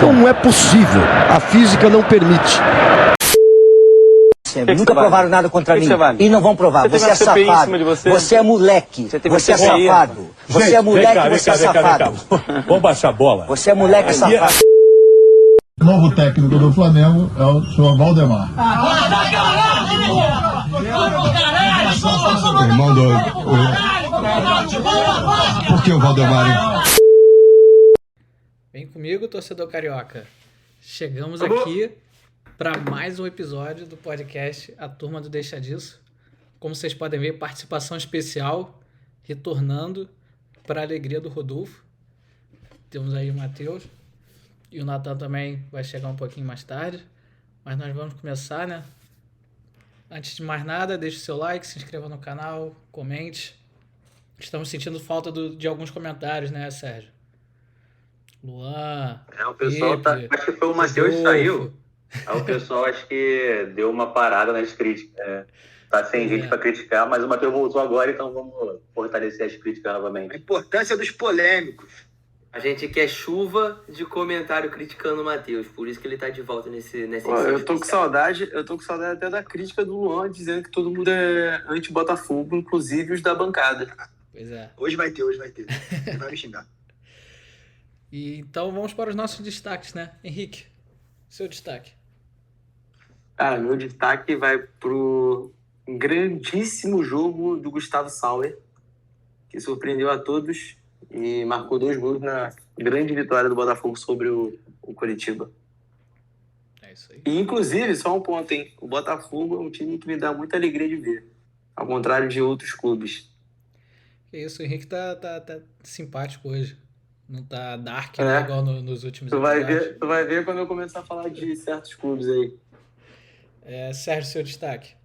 Não é possível. A física não permite. Nunca provaram nada contra mim. E não vão provar. Você é safado. Você é moleque. Você é safado. Você é moleque, você é safado. Vamos baixar a bola. Você é moleque safado. O novo técnico do Flamengo é o senhor Valdemar. Irmão do... Por que o Valdemar? Vem comigo, torcedor carioca. Chegamos aqui para mais um episódio do podcast A Turma do Deixa Disso. Como vocês podem ver, participação especial, retornando para a alegria do Rodolfo. Temos aí o Matheus e o Natan também vai chegar um pouquinho mais tarde. Mas nós vamos começar, né? Antes de mais nada, deixe o seu like, se inscreva no canal, comente. Estamos sentindo falta de alguns comentários, né, Sérgio? Luan. O pessoal Pepe, acho que foi o Matheus que saiu. Aí o pessoal acho que deu uma parada nas críticas. Tá sem gente para criticar, mas o Matheus voltou agora, então vamos fortalecer as críticas novamente. A importância dos polêmicos. A gente quer chuva de comentário criticando o Matheus, por isso que ele tá de volta nessa eu tô com saudade até da crítica do Luan, dizendo que todo mundo é anti-Botafogo, inclusive os da bancada. Pois é. Hoje vai ter. Ele vai me xingar. E então vamos para os nossos destaques, né? Henrique, seu destaque. Cara, meu destaque vai pro grandíssimo jogo do Gustavo Sauer, que surpreendeu a todos e marcou 2 gols na grande vitória do Botafogo sobre o Coritiba. É isso aí. E, inclusive, só um ponto, hein? O Botafogo é um time que me dá muita alegria de ver, ao contrário de outros clubes. Que isso, o Henrique tá simpático hoje. Não tá dark, né, igual nos últimos episódios. Tu vai ver quando eu começar a falar de certos clubes aí. Sérgio, seu destaque.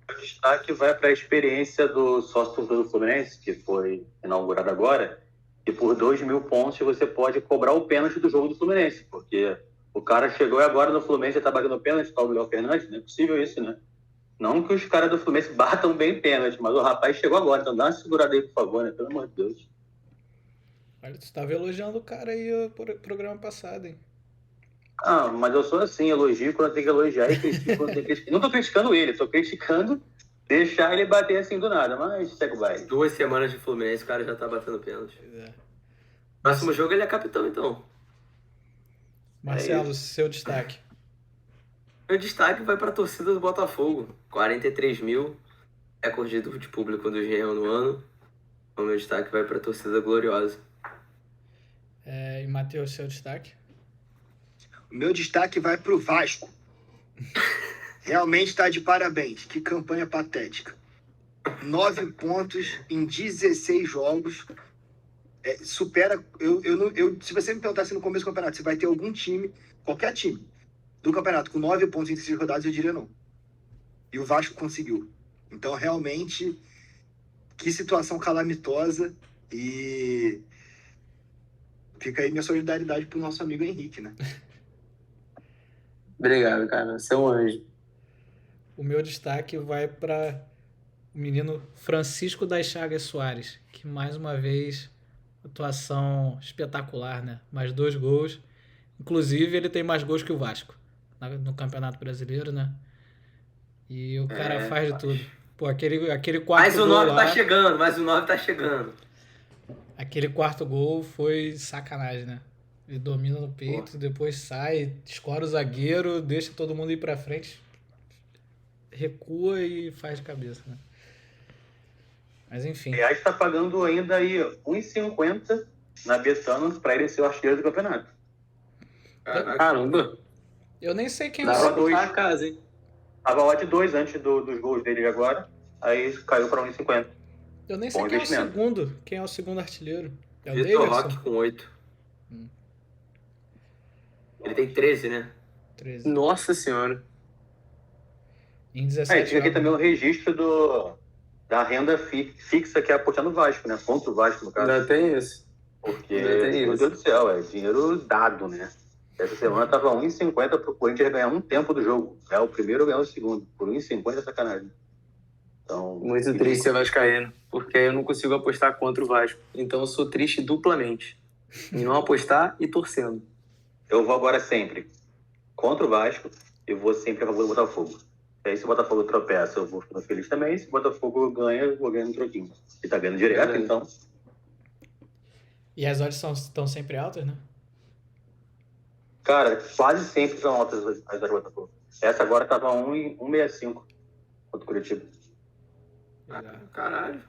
O destaque vai para a experiência do sócio-torcedor do Fluminense, que foi inaugurado agora, e por 2.000 pontos você pode cobrar o pênalti do jogo do Fluminense, porque o cara chegou agora no Fluminense e tá batendo pênalti, tá o Léo Fernandes, não é possível isso, né? Não que os caras do Fluminense batam bem pênalti, mas o rapaz chegou agora, então dá uma segurada aí, por favor, né? Pelo amor de Deus. Olha, tu estava elogiando o cara aí no programa passado, hein? Ah, mas eu sou assim, elogio quando tem que elogiar e critico quando tem que criticar. Não tô criticando ele, tô criticando deixar ele bater assim do nada, mas segue o baile. 2 semanas de Fluminense, o cara já tá batendo pênalti. Próximo jogo ele é capitão, então. Marcelo, seu destaque. Meu destaque vai pra torcida do Botafogo. 43 mil, recorde de público do Engenhão no ano. O meu destaque vai pra torcida gloriosa. E Matheus, seu destaque? O meu destaque vai pro Vasco. Realmente tá de parabéns. Que campanha patética. 9 pontos em 16 jogos. Supera... se você me perguntasse no começo do campeonato se vai ter algum time, qualquer time do campeonato com 9 pontos em 16 rodadas, eu diria não. E o Vasco conseguiu. Então, realmente, que situação calamitosa. E fica aí minha solidariedade pro nosso amigo Henrique, né? Obrigado, cara. Você é um anjo. O meu destaque vai para o menino Francisco das Chagas Soares, que mais uma vez, atuação espetacular, né? Mais 2 gols. Inclusive, ele tem mais gols que o Vasco no Campeonato Brasileiro, né? E o cara faz de tudo. Pô, aquele quarto mas gol o 9 lá, tá chegando. Aquele quarto gol foi sacanagem, né? Ele domina no peito, depois sai, escora o zagueiro, deixa todo mundo ir pra frente, recua e faz de cabeça, né? Mas enfim. O Reais tá pagando ainda aí 1,50 na Betano pra ele ser o artilheiro do campeonato. Caramba! Eu nem sei quem Tava a casa, hein? Tava lá de 2 antes dos gols dele agora, aí caiu pra 1,50. Eu nem sei quem é o segundo artilheiro. É o Vitor Davidson? Roque com 8. Ele tem 13, né? 13. Nossa senhora. Em 17 tinha aqui também o registro da renda fixa que é apostar no Vasco, né? Contra o Vasco, no caso. Ainda tem isso. Porque, meu Deus do céu, é dinheiro dado, né? Essa semana tava 1,50 pro Corinthians ganhar um tempo do jogo. O primeiro ganhar o segundo. Por 1,50 é sacanagem. Então, muito triste ser vascaíno, porque eu não consigo apostar contra o Vasco. Então eu sou triste duplamente. Em não apostar e torcendo. Eu vou agora sempre contra o Vasco e vou sempre a favor do Botafogo. E aí, se o Botafogo tropeça, eu vou ficando feliz também. Se o Botafogo ganha, eu vou ganhando um troquinho. E tá ganhando direto, então. E as odds estão sempre altas, né? Cara, quase sempre são altas as odds do Botafogo. Essa agora tava 1,65 contra o Curitiba. Caralho.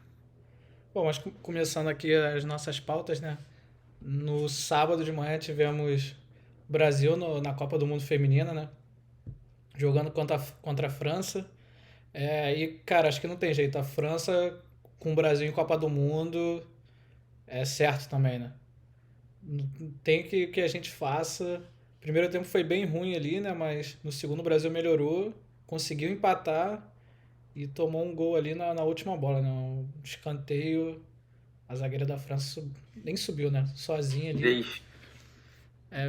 Bom, mas começando aqui as nossas pautas, né? No sábado de manhã tivemos Brasil na Copa do Mundo Feminina, né? Jogando contra a França. E, cara, acho que não tem jeito. A França com o Brasil em Copa do Mundo é certo também, né? Tem que a gente faça. O primeiro tempo foi bem ruim ali, né? Mas no segundo o Brasil melhorou, conseguiu empatar e tomou um gol ali na última bola, né? Um escanteio. A zagueira da França nem subiu, né? Sozinha ali.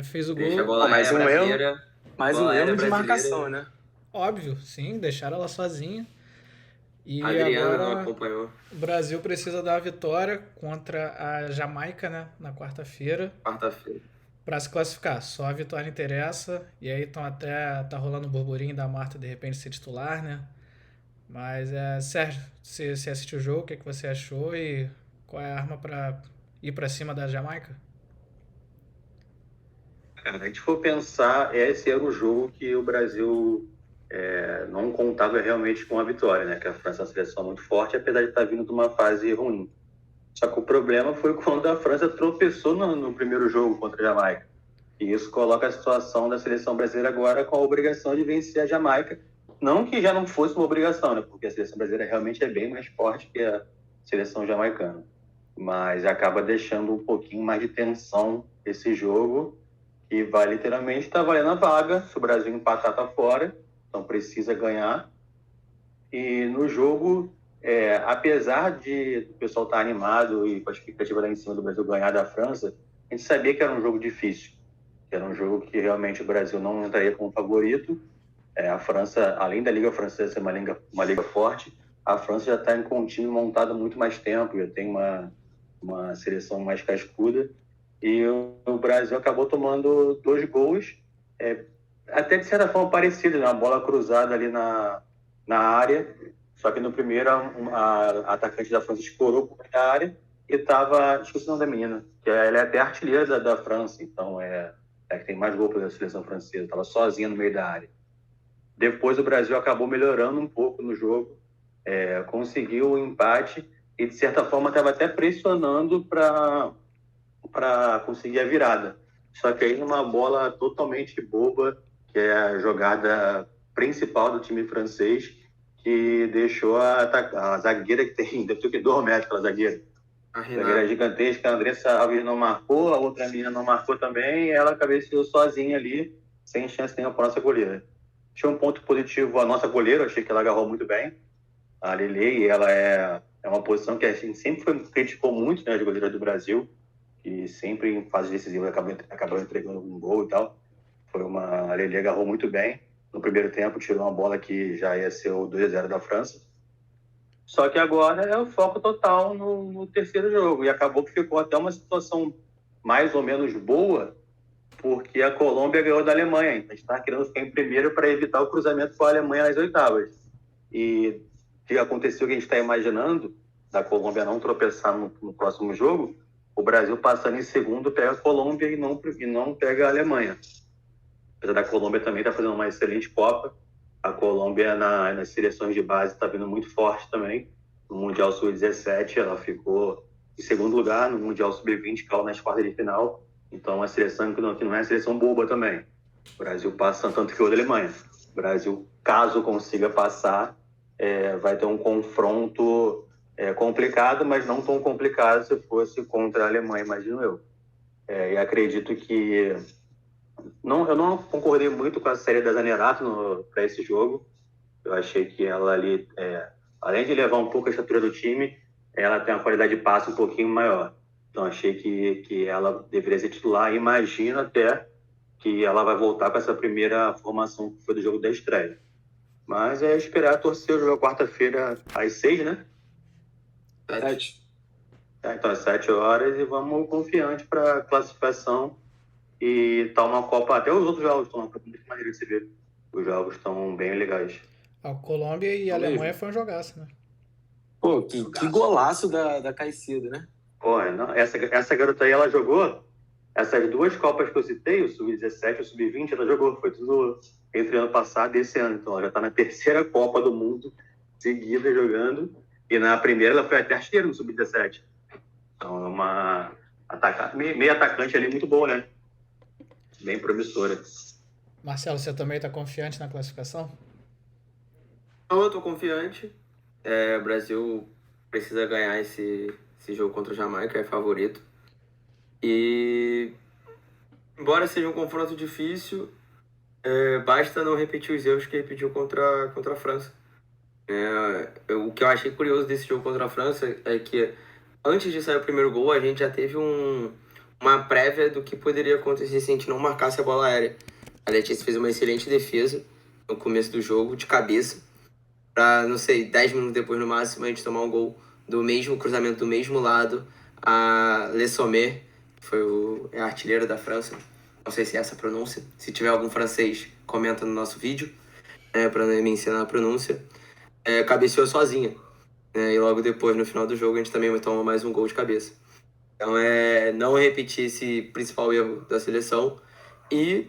Fez o Deixa a gol. bola mais um brasileira. erro. Mais um erro de brasileira. marcação, né? Óbvio, sim, deixaram ela sozinha. E A Adriana não agora acompanhou. o Brasil precisa dar a vitória contra a Jamaica, né? Na quarta-feira, Quarta-feira. para se classificar. Só a vitória interessa. E aí tá rolando um burburinho da Marta de repente ser titular, né? Mas, Sérgio, você assistiu o jogo, o que você achou e qual é a arma para ir para cima da Jamaica? Cara, se a gente for pensar, esse era o jogo que o Brasil não contava realmente com a vitória, né? Que a França é uma seleção muito forte, apesar de estar vindo de uma fase ruim. Só que o problema foi quando a França tropeçou no primeiro jogo contra a Jamaica. E isso coloca a situação da seleção brasileira agora com a obrigação de vencer a Jamaica. Não que já não fosse uma obrigação, né? Porque a seleção brasileira realmente é bem mais forte que a seleção jamaicana. Mas acaba deixando um pouquinho mais de tensão esse jogo, que vai literalmente estar valendo a vaga. Se o Brasil empatar, tá fora. Então precisa ganhar. E no jogo, apesar de o pessoal estar animado e com a expectativa lá em cima do Brasil ganhar da França, a gente sabia que era um jogo difícil. Que era um jogo que realmente o Brasil não entraria como favorito. A França, além da Liga Francesa ser uma liga forte, a França já está com um time montado há muito mais tempo, já tem uma seleção mais cascuda. E o Brasil acabou tomando 2 gols, até de certa forma parecidos, né? Uma bola cruzada ali na área, só que no primeiro a atacante da França escorou por da área e estava, esqueci o nome da menina, que ela é até artilheira da França, então que tem mais gol pela seleção francesa, estava sozinha no meio da área. Depois o Brasil acabou melhorando um pouco no jogo, conseguiu o empate e de certa forma estava até pressionando para conseguir a virada. Só que aí numa bola totalmente boba, que é a jogada principal do time francês, que deixou a zagueira que tem, deve ter que 2 metros aquela zagueira. A zagueira gigantesca, a Andressa Alves não marcou, a outra menina não marcou também, e ela cabeceou sozinha ali, sem chance nenhuma para a nossa goleira. Tinha um ponto positivo a nossa goleira, achei que ela agarrou muito bem. A Lele, ela é uma posição que a gente sempre criticou muito, né, as goleiras do Brasil, que sempre em fase decisiva acabou entregando um gol e tal. A Lele agarrou muito bem. No primeiro tempo, tirou uma bola que já ia ser o 2-0 da França. Só que agora é o foco total no terceiro jogo. E acabou que ficou até uma situação mais ou menos boa, porque a Colômbia ganhou da Alemanha. A gente estava querendo ficar em primeiro para evitar o cruzamento com a Alemanha nas oitavas. E o que aconteceu, que a gente está imaginando, da Colômbia não tropeçar no próximo jogo, o Brasil passando em segundo pega a Colômbia e não pega a Alemanha. Apesar da Colômbia também estar fazendo uma excelente Copa, a Colômbia nas seleções de base está vindo muito forte também. No Mundial Sub-17 ela ficou em segundo lugar, no Mundial Sub-20 caiu nas quartas de final. Então, uma seleção que não é uma seleção boba também. O Brasil passa tanto que o da Alemanha. O Brasil, caso consiga passar, vai ter um confronto complicado, mas não tão complicado se fosse contra a Alemanha, imagino eu. E acredito que... eu não concordei muito com a série da Zanerato para esse jogo. Eu achei que ela ali, além de levar um pouco a estatura do time, ela tem uma qualidade de passe um pouquinho maior. Então, achei que ela deveria ser titular. Imagino até que ela vai voltar com essa primeira formação que foi do jogo da estreia. Mas esperar torcer o jogo quarta-feira às 6, né? 7. Então, às 7 horas e vamos confiante para classificação e tá uma Copa. Até os outros jogos estão muito maneiro de se ver. Os jogos estão bem legais. A Colômbia e a Alemanha foi um jogaço, né? Pô, que golaço da Caicedo, né? Pô, não, essa garota aí, ela jogou essas duas Copas que eu citei, o Sub-17 e o Sub-20, ela jogou. Foi tudo entre ano passado e esse ano. Então, ela já tá na terceira Copa do Mundo seguida jogando. E na primeira, ela foi até artilheira no Sub-17. Então, é uma meio atacante ali muito boa, né? Bem promissora. Marcelo, você também tá confiante na classificação? Eu tô confiante. O Brasil precisa ganhar esse jogo contra a Jamaica, é favorito. E, embora seja um confronto difícil, basta não repetir os erros que repetiu contra a França. O que eu achei curioso desse jogo contra a França é que antes de sair o primeiro gol, a gente já teve uma prévia do que poderia acontecer se a gente não marcasse a bola aérea. A Letícia fez uma excelente defesa no começo do jogo, de cabeça, para, não sei, 10 minutos depois no máximo, a gente tomar um gol do mesmo cruzamento do mesmo lado. A Le Sommer, que foi a artilheira da França, não sei se é essa a pronúncia, se tiver algum francês, comenta no nosso vídeo, para me ensinar a pronúncia, cabeceou sozinha. E logo depois, no final do jogo, a gente também toma mais um gol de cabeça. Então, não repetir esse principal erro da seleção. E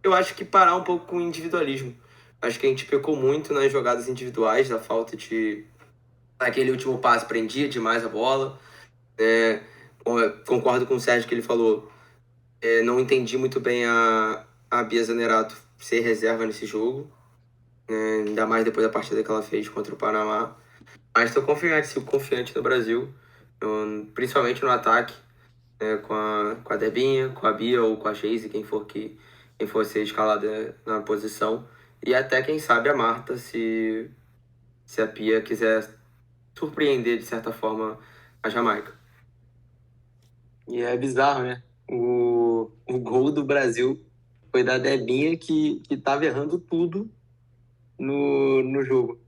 eu acho que parar um pouco com o individualismo. Acho que a gente pecou muito nas jogadas individuais, da falta de... Naquele último passe, prendia demais a bola. Concordo com o Sérgio que ele falou. Não entendi muito bem a Bia Zanerato ser reserva nesse jogo. Ainda mais depois da partida que ela fez contra o Panamá. Mas estou confiante no Brasil, principalmente no ataque, com a Debinha, com a Bia ou com a Geise, quem for ser escalada na posição. E até, quem sabe, a Marta, se a Pia quiser surpreender, de certa forma, a Jamaica. E é bizarro, né? O gol do Brasil foi da Debinha, que tava errando tudo no jogo.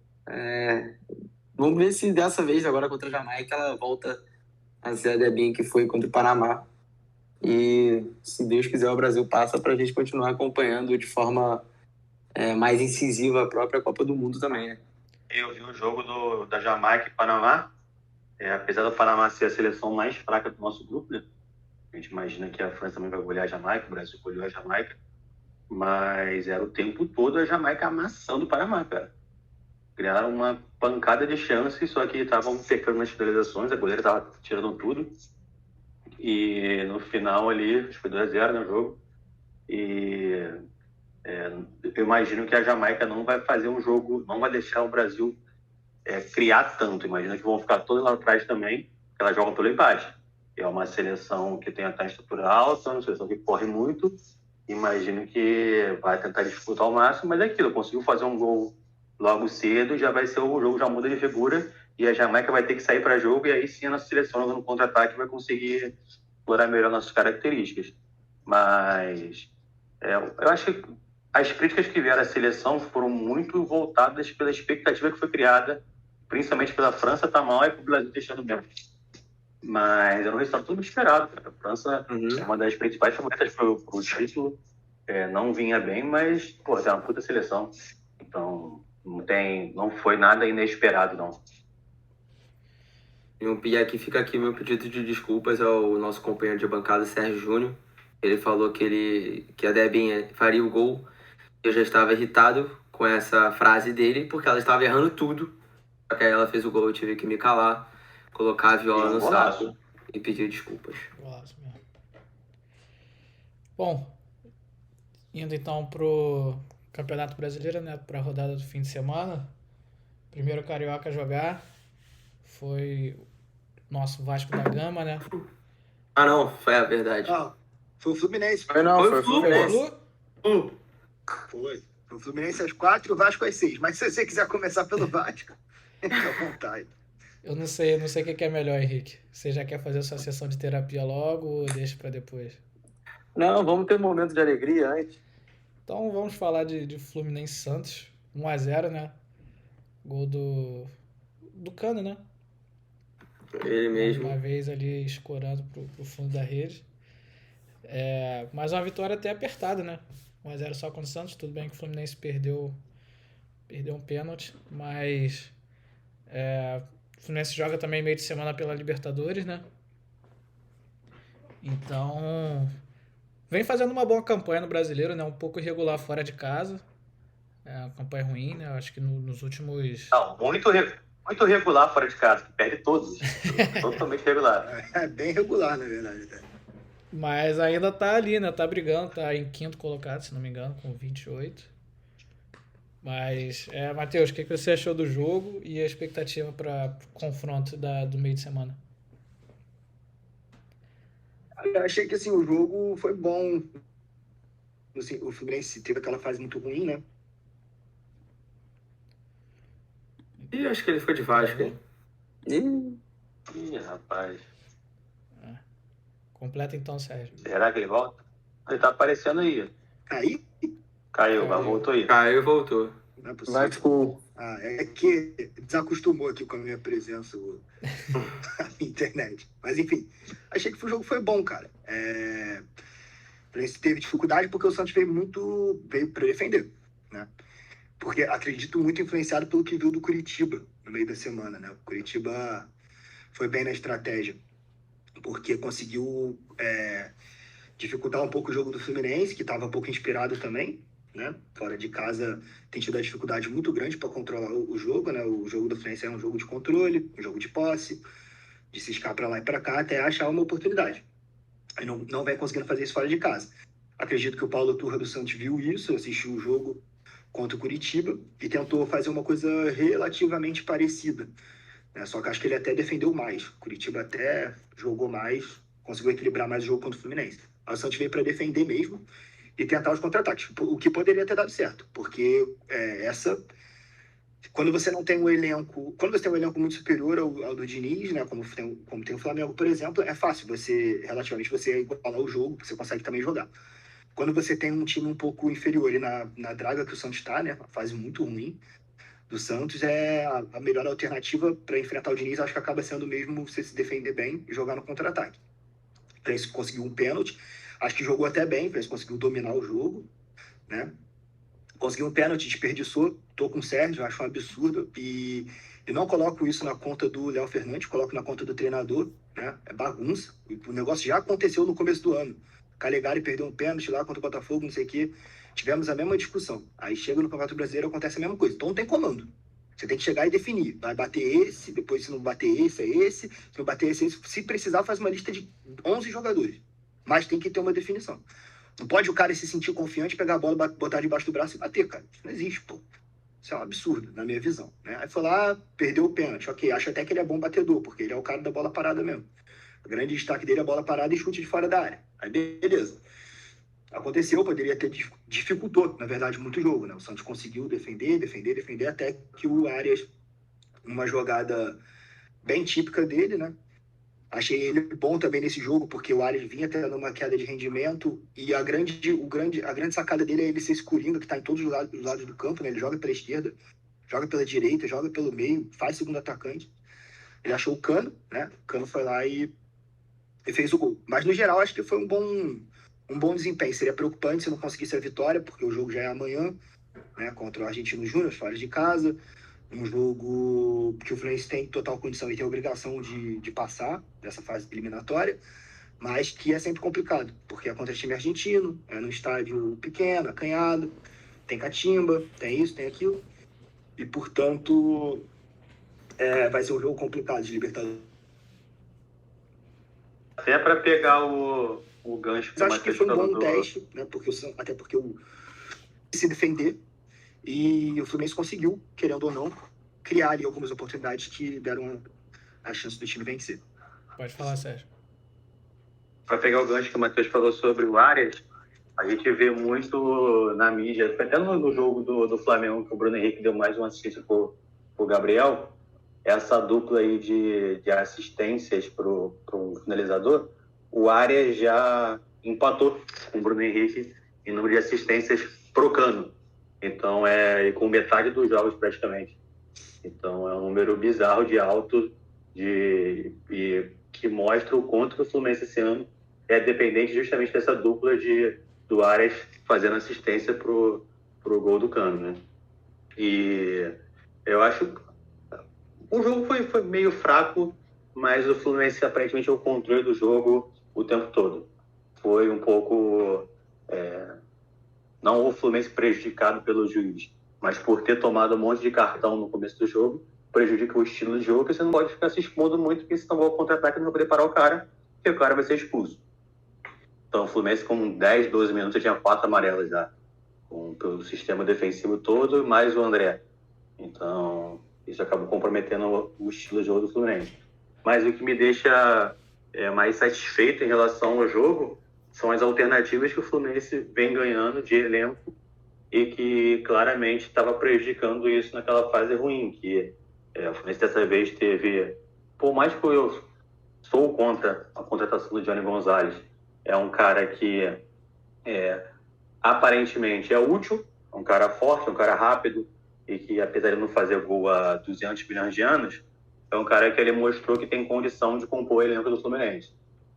Vamos ver se dessa vez, agora contra a Jamaica, ela volta a ser a Debinha que foi contra o Panamá. E, se Deus quiser, o Brasil passa para a gente continuar acompanhando de forma mais incisiva a própria Copa do Mundo também, né? Eu vi o jogo da Jamaica e Panamá. Apesar do Panamá ser a seleção mais fraca do nosso grupo, né? A gente imagina que a França também vai golear a Jamaica, o Brasil goleou a Jamaica. Mas era o tempo todo a Jamaica amassando o Panamá, cara. Criaram uma pancada de chances, só que estavam pecando nas finalizações, a goleira estava tirando tudo. E no final ali, acho que foi 2-0 no jogo. E eu imagino que a Jamaica não vai fazer um jogo, não vai deixar o Brasil criar tanto. Imagino que vão ficar todos lá atrás também, porque elas jogam pelo empate. É uma seleção que tem até estrutura alta, uma seleção que corre muito. Imagino que vai tentar disputar ao máximo, mas é aquilo, conseguiu fazer um gol logo cedo, já vai ser o jogo, já muda de figura, e a Jamaica vai ter que sair para jogo, e aí sim a nossa seleção no contra-ataque vai conseguir explorar melhor nossas características. Mas eu acho que as críticas que vieram à seleção foram muito voltadas pela expectativa que foi criada, principalmente pela França estar mal e para o Brasil deixando mesmo. Mas era um resultado tudo esperado, cara. A França é uma das principais favoritas para o título, não vinha bem, mas é uma puta seleção. Então, não foi nada inesperado, não. E aqui fica aqui meu pedido de desculpas ao nosso companheiro de bancada, Sérgio Júnior. Ele falou que a Debinha faria o gol. Eu já estava irritado com essa frase dele, porque ela estava errando tudo. Só que aí ela fez o gol, eu tive que me calar, colocar a viola no saco e pedir desculpas. Golaço mesmo. Bom, indo então pro Campeonato Brasileiro, né, para a rodada do fim de semana. Primeiro carioca a jogar foi nosso Vasco da Gama, né? Ah, não, foi a verdade. Não, foi o Fluminense. Foi o Fluminense. Foi o Fluminense às 4 e o Vasco às 6. Mas se você quiser começar pelo Vasco, fica à vontade. Eu não sei o que é melhor, Henrique. Você já quer fazer a sua sessão de terapia logo ou deixa para depois? Não, vamos ter um momento de alegria antes. Então vamos falar de Fluminense Santos. 1-0, né? Gol do Cano, né? Ele mesmo. Uma vez ali escorando pro fundo da rede. Mas uma vitória até apertada, né? 1-0 só contra o Santos. Tudo bem que o Fluminense perdeu um pênalti, mas o Fluminense joga também meio de semana pela Libertadores, né? Então, vem fazendo uma boa campanha no Brasileiro, né? Um pouco irregular fora de casa. Uma campanha ruim, né? Eu acho que nos últimos... Não, muito regular fora de casa, que perde todos. Totalmente regular. É bem regular, na verdade. Mas ainda tá ali, né? Tá brigando, tá em quinto colocado, se não me engano, com 28. Mas, Matheus, o que você achou do jogo e a expectativa para o confronto do meio de semana? Eu achei que assim, o jogo foi bom. Assim, o Fluminense teve aquela fase muito ruim, né? E acho que ele foi de Vasco, hein? Ih, rapaz. Completa então, Sérgio. Será que ele volta? Ele tá aparecendo aí. Caiu, mas voltou aí. Caiu e voltou. Não é possível. É que desacostumou aqui com a minha presença a internet. Mas enfim, achei que o jogo foi bom, cara. O Fluminense teve dificuldade porque o Santos veio para defender, né? Porque acredito muito influenciado pelo que viu do Curitiba no meio da semana, né? O Curitiba foi bem na estratégia, porque conseguiu dificultar um pouco o jogo do Fluminense, que estava um pouco inspirado também, né? Fora de casa tem tido uma dificuldade muito grande para controlar o jogo, né? O jogo do Fluminense é um jogo de controle, um jogo de posse, de se escapar para lá e para cá até achar uma oportunidade. Aí não vem conseguindo fazer isso fora de casa. Acredito que o Paulo Turra do Santos viu isso, assistiu o jogo contra o Curitiba e tentou fazer uma coisa relativamente parecida, né? Só que acho que ele até defendeu mais. O Curitiba até jogou mais, conseguiu equilibrar mais o jogo contra o Fluminense. Aí o Santos veio para defender mesmo e tentar os contra-ataques, o que poderia ter dado certo, porque quando você não tem um elenco, quando você tem um elenco muito superior ao do Diniz, né, como tem o Flamengo, por exemplo, é fácil você igualar o jogo, você consegue também jogar. Quando você tem um time um pouco inferior e na draga que o Santos está, né, uma fase muito ruim do Santos, a melhor alternativa para enfrentar o Diniz, acho que acaba sendo mesmo você se defender bem e jogar no contra-ataque. Para isso conseguiu um pênalti, acho que jogou até bem, para isso conseguiu dominar o jogo, né? Conseguiu um pênalti, desperdiçou, tô com o Sérgio, acho um absurdo, e não coloco isso na conta do Léo Fernandes, coloco na conta do treinador, né? É bagunça, o negócio já aconteceu no começo do ano. Calegari perdeu um pênalti lá contra o Botafogo, não sei o quê. Tivemos a mesma discussão. Aí chega no Campeonato Brasileiro, acontece a mesma coisa. Então não tem comando. Você tem que chegar e definir. Vai bater esse, depois se não bater esse, é esse. Se não bater esse, é esse. Se precisar, faz uma lista de 11 jogadores. Mas tem que ter uma definição. Não pode o cara se sentir confiante, pegar a bola, botar debaixo do braço e bater, cara. Isso não existe, pô. Isso é um absurdo, na minha visão, né? Aí foi lá, perdeu o pênalti. Ok, acho até que ele é bom batedor, porque ele é o cara da bola parada mesmo. O grande destaque dele é a bola parada e chute de fora da área. Aí beleza. Aconteceu, poderia ter dificultou, na verdade, muito o jogo, né? O Santos conseguiu defender, até que o Arias, numa jogada bem típica dele, né? Achei ele bom também nesse jogo, porque o Arias vinha tendo uma queda de rendimento e a grande sacada dele é ele ser esse coringa que está em todos os lados do campo, né? Ele joga pela esquerda, joga pela direita, joga pelo meio, faz segundo atacante. Ele achou o Cano, né? O Cano foi lá e fez o gol. Mas, no geral, acho que foi um bom desempenho. Seria preocupante se não conseguisse a vitória, porque o jogo já é amanhã, né? Contra o Argentino Júnior, fora de casa. Um jogo que o Fluminense tem total condição e tem a obrigação de passar dessa fase eliminatória, mas que é sempre complicado, porque é contra time argentino, é num estádio pequeno, acanhado, tem catimba, tem isso, tem aquilo, e, portanto, vai ser um jogo complicado de Libertadores. Até para pegar o gancho que o acho que foi um bom teste, né? Até porque o se defender, e o Fluminense conseguiu, querendo ou não, criar ali algumas oportunidades que deram a chance do time vencer. Pode falar, Sérgio. Para pegar o gancho que o Matheus falou sobre o Arias, a gente vê muito na mídia, até no jogo do Flamengo, que o Bruno Henrique deu mais uma assistência pro Gabriel, essa dupla aí de assistências pro finalizador, o Arias já empatou com o Bruno Henrique em número de assistências pro Cano. Então, com metade dos jogos praticamente. Então, é um número bizarro de alto e que mostra o quanto o Fluminense esse ano é dependente justamente dessa dupla do Arias fazendo assistência pro gol do Cano, né? E eu acho o jogo foi meio fraco, mas o Fluminense aparentemente tinha o controle do jogo o tempo todo. Foi um pouco não o Fluminense prejudicado pelo juiz, mas por ter tomado um monte de cartão no começo do jogo, prejudica o estilo de jogo, que você não pode ficar se expondo muito, porque se tomar o contra-ataque não vai poder parar o cara, porque o cara vai ser expulso. Então o Fluminense com 10, 12 minutos tinha 4 amarelas já, pelo sistema defensivo todo, mais o André. Então isso acabou comprometendo o estilo de jogo do Fluminense. Mas o que me deixa mais satisfeito em relação ao jogo são as alternativas que o Fluminense vem ganhando de elenco e que claramente estava prejudicando isso naquela fase ruim, que o Fluminense dessa vez teve, por mais que eu sou contra a contratação do Johnny Gonzalez, é um cara que aparentemente é útil, é um cara forte, é um cara rápido, e que apesar de não fazer gol há 200 milhões de anos, é um cara que ele mostrou que tem condição de compor o elenco do Fluminense.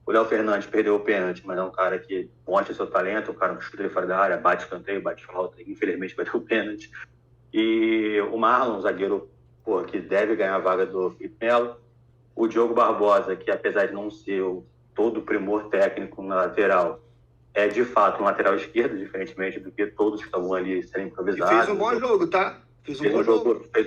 O Léo Fernandes perdeu o pênalti, mas é um cara que mostra seu talento, um cara que chuta ele fora da área, bate escanteio, bate falta, infelizmente bateu o pênalti. E o Marlon, zagueiro que deve ganhar a vaga do Felipe Melo. O Diogo Barbosa, que apesar de não ser todo o primor técnico na lateral, é de fato um lateral esquerdo, diferentemente do que todos que estavam ali sendo improvisados. E fez um bom jogo, tá? Fez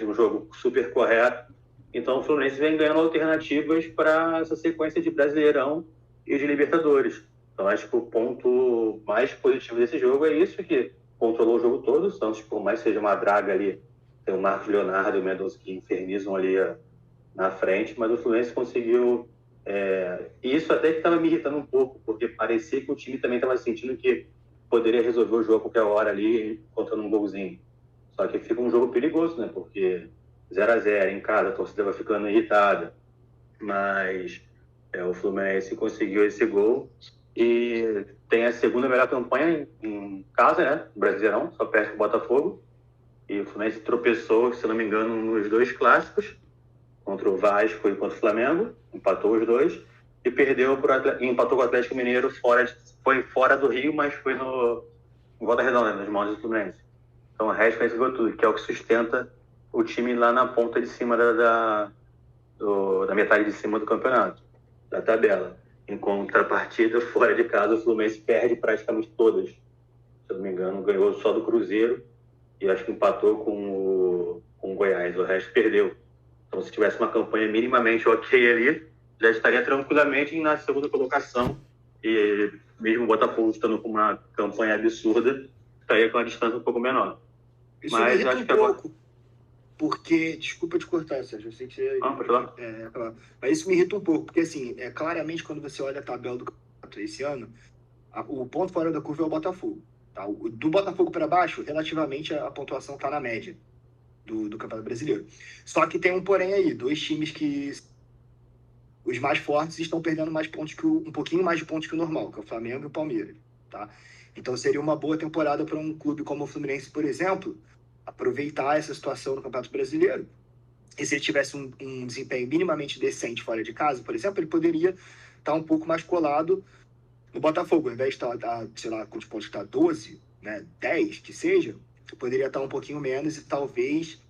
um jogo super correto. Então o Fluminense vem ganhando alternativas para essa sequência de Brasileirão e de Libertadores. Então acho que o ponto mais positivo desse jogo é isso, que controlou o jogo todo. O Santos, por mais que seja uma draga ali, tem o Marcos Leonardo e o Mendonça que infernizam ali na frente, mas o Fluminense conseguiu... isso até que estava me irritando um pouco, porque parecia que o time também estava sentindo que poderia resolver o jogo a qualquer hora ali, contando um golzinho. Só que fica um jogo perigoso, né? Porque 0-0 em casa, a torcida vai ficando irritada. Mas o Fluminense conseguiu esse gol e tem a segunda melhor campanha em casa, né? Brasileirão, só perde o Botafogo. E o Fluminense tropeçou, se não me engano, nos 2 clássicos, contra o Vasco e contra o Flamengo, empatou os 2, e empatou com o Atlético Mineiro, foi fora do Rio, mas foi no Volta Redonda, nas mãos do Fluminense. Então o resto foi tudo, que é o que sustenta o time lá na ponta de cima da metade de cima do campeonato, da tabela. Em contrapartida, fora de casa, o Fluminense perde praticamente todas. Se eu não me engano, ganhou só do Cruzeiro e acho que empatou com o Goiás. O resto perdeu. Então, se tivesse uma campanha minimamente ok ali, já estaria tranquilamente na segunda colocação. E mesmo o Botafogo estando com uma campanha absurda, estaria com uma distância um pouco menor. Isso me irrita um pouco, porque... Desculpa te cortar, Sérgio, eu sei que você... pode falar. Mas isso me irrita um pouco, porque assim, claramente quando você olha a tabela do campeonato esse ano, o ponto fora da curva é o Botafogo. Tá? Do Botafogo para baixo, relativamente, a pontuação está na média do Campeonato Brasileiro. Só que tem um porém aí, 2 times que... Os mais fortes estão perdendo mais pontos um pouquinho mais de pontos que o normal, que é o Flamengo e o Palmeiras. Tá? Então seria uma boa temporada para um clube como o Fluminense, por exemplo, aproveitar essa situação no Campeonato Brasileiro. E se ele tivesse um desempenho minimamente decente fora de casa, por exemplo, ele poderia estar um pouco mais colado no Botafogo. Ao invés de estar, sei lá, quantos pontos está, 12, né, 10, que seja, poderia estar um pouquinho menos e talvez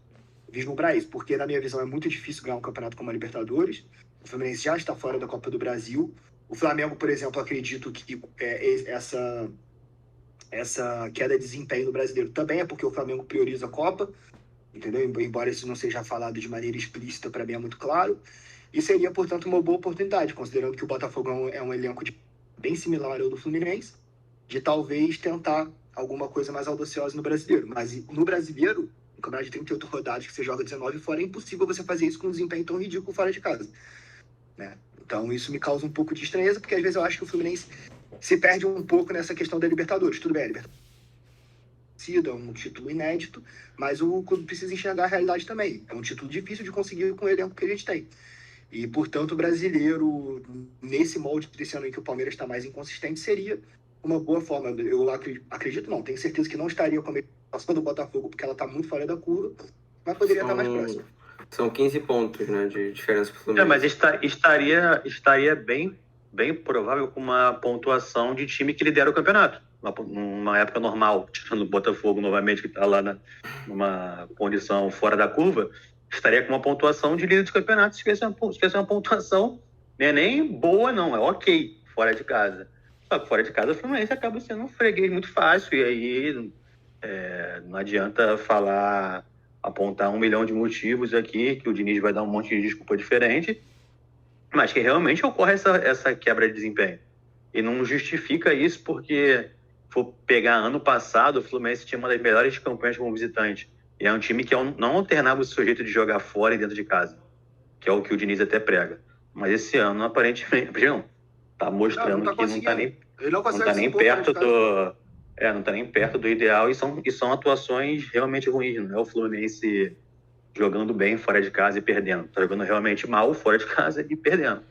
vislumbrar isso. Porque, na minha visão, é muito difícil ganhar um campeonato como a Libertadores. O Fluminense já está fora da Copa do Brasil. O Flamengo, por exemplo, acredito que essa queda de desempenho no Brasileiro também é porque o Flamengo prioriza a Copa, entendeu? Embora isso não seja falado de maneira explícita, para mim é muito claro. E seria, portanto, uma boa oportunidade, considerando que o Botafogo é um elenco bem similar ao do Fluminense, de talvez tentar alguma coisa mais audaciosa no Brasileiro. Mas no Brasileiro, no campeonato de 38 rodadas que você joga 19 fora, é impossível você fazer isso com um desempenho tão ridículo fora de casa, né? Então isso me causa um pouco de estranheza, porque às vezes eu acho que o Fluminense se perde um pouco nessa questão da Libertadores. Tudo bem, a Libertadores é um título inédito, mas o clube precisa enxergar a realidade também. É um título difícil de conseguir com o elenco que a gente tem. E, portanto, o brasileiro, nesse molde desse ano em que o Palmeiras está mais inconsistente, seria uma boa forma. Eu acredito, não, tenho certeza que não estaria com a situação do Botafogo, porque ela está muito fora da curva, mas poderia estar mais próxima. São 15 pontos, né, de diferença pro Fluminense. Mas estaria bem provável com uma pontuação de time que lidera o campeonato. Numa época normal, tirando o Botafogo novamente, que está lá numa condição fora da curva, estaria com uma pontuação de líder de campeonato. Se tivesse uma pontuação, não é nem boa, não, é ok, fora de casa. Só que fora de casa, o Fluminense acaba sendo um freguês muito fácil, e aí não adianta apontar 1 milhão de motivos aqui, que o Diniz vai dar um monte de desculpa diferente, mas que realmente ocorre essa quebra de desempenho. E não justifica isso porque, for pegar ano passado, o Fluminense tinha uma das melhores campanhas como visitante. E é um time que não alternava o seu jeito de jogar fora e dentro de casa, que é o que o Diniz até prega. Mas esse ano, aparentemente, não. Tá mostrando que não tá nem perto não tá nem perto do ideal, e são atuações realmente ruins. Não é o Fluminense jogando bem fora de casa e perdendo. Tá jogando realmente mal fora de casa e perdendo.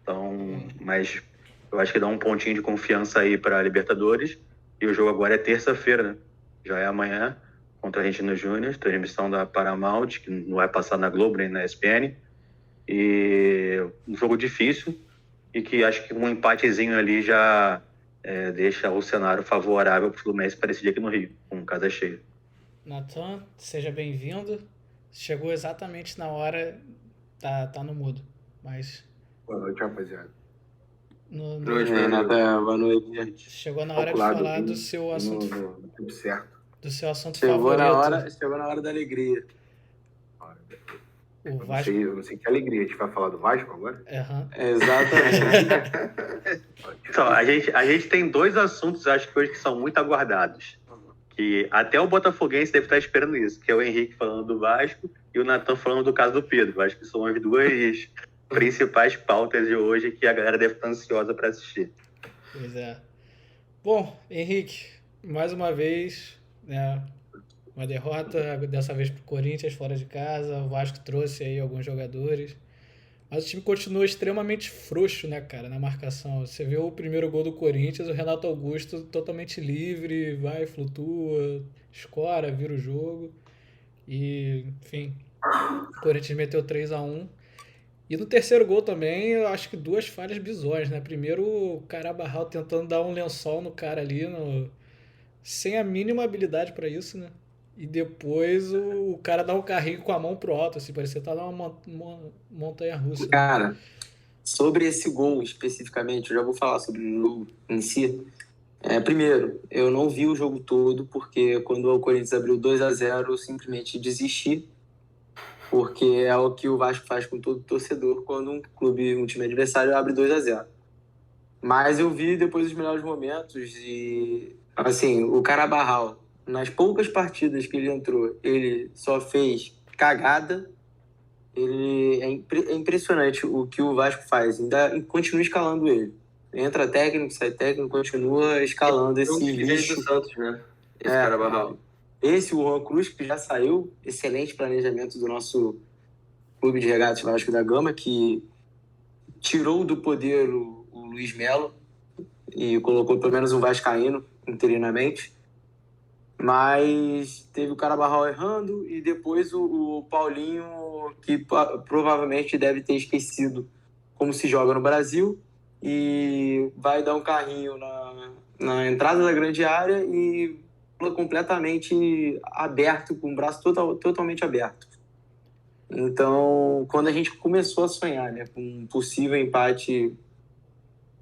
Então, mas eu acho que dá um pontinho de confiança aí para Libertadores. E o jogo agora é terça-feira, né? Já é amanhã, contra a Argentina Júnior, transmissão da Paramount, que não vai passar na Globo nem na ESPN. E um jogo difícil, e que acho que um empatezinho ali já deixa o cenário favorável para o Fluminense para decidir aqui no Rio, com casa cheia. Natan, seja bem-vindo. Chegou exatamente na hora, tá no mudo, mas... Boa noite, rapaziada. Boa noite. Chegou na hora de falar do seu assunto. Tudo certo. Do seu assunto favorito. Chegou na hora da alegria. O Vasco. Eu não sei que alegria. A gente vai falar do Vasco agora? Uhum. Exatamente. Então, a gente tem 2 assuntos, acho que hoje, que são muito aguardados. Que até o botafoguense deve estar esperando isso, que é o Henrique falando do Vasco e o Natan falando do caso do Pedro. Acho que são as 2 principais pautas de hoje que a galera deve estar ansiosa para assistir. Pois é. Bom, Henrique, mais uma vez, né, uma derrota, dessa vez pro Corinthians fora de casa. O Vasco trouxe aí alguns jogadores, mas o time continua extremamente frouxo, né, cara, na marcação. Você viu o primeiro gol do Corinthians, o Renato Augusto totalmente livre, vai, flutua, escora, vira o jogo. E, enfim, o Corinthians meteu 3-1. E no terceiro gol também, eu acho que 2 falhas bizonhas, né? Primeiro, o Carabarral tentando dar um lençol no cara ali, sem a mínima habilidade para isso, né? E depois o cara dá um carrinho com a mão pro alto, assim, parecia estar numa montanha-russa. Cara, sobre esse gol especificamente, eu já vou falar sobre o jogo em si. Primeiro, eu não vi o jogo todo, porque quando o Corinthians abriu 2-0, eu simplesmente desisti. Porque é o que o Vasco faz com todo torcedor quando um time adversário abre 2-0. Mas eu vi depois os melhores momentos e, assim, o Carabarral, nas poucas partidas que ele entrou, ele só fez cagada. É impressionante o que o Vasco faz, ainda continua escalando ele. Entra técnico, sai técnico, continua escalando esse lixo. Do Santos, né? Esse Carabarral. Esse, o Juan Cruz, que já saiu, excelente planejamento do nosso Clube de Regatas Vasco da Gama, que tirou do poder o Luiz Melo e colocou pelo menos um vascaíno interinamente. Mas teve o Carabarral errando e depois o Paulinho, que provavelmente deve ter esquecido como se joga no Brasil, e vai dar um carrinho na entrada da grande área e completamente aberto, com o braço totalmente aberto. Então, quando a gente começou a sonhar, né, com um possível empate,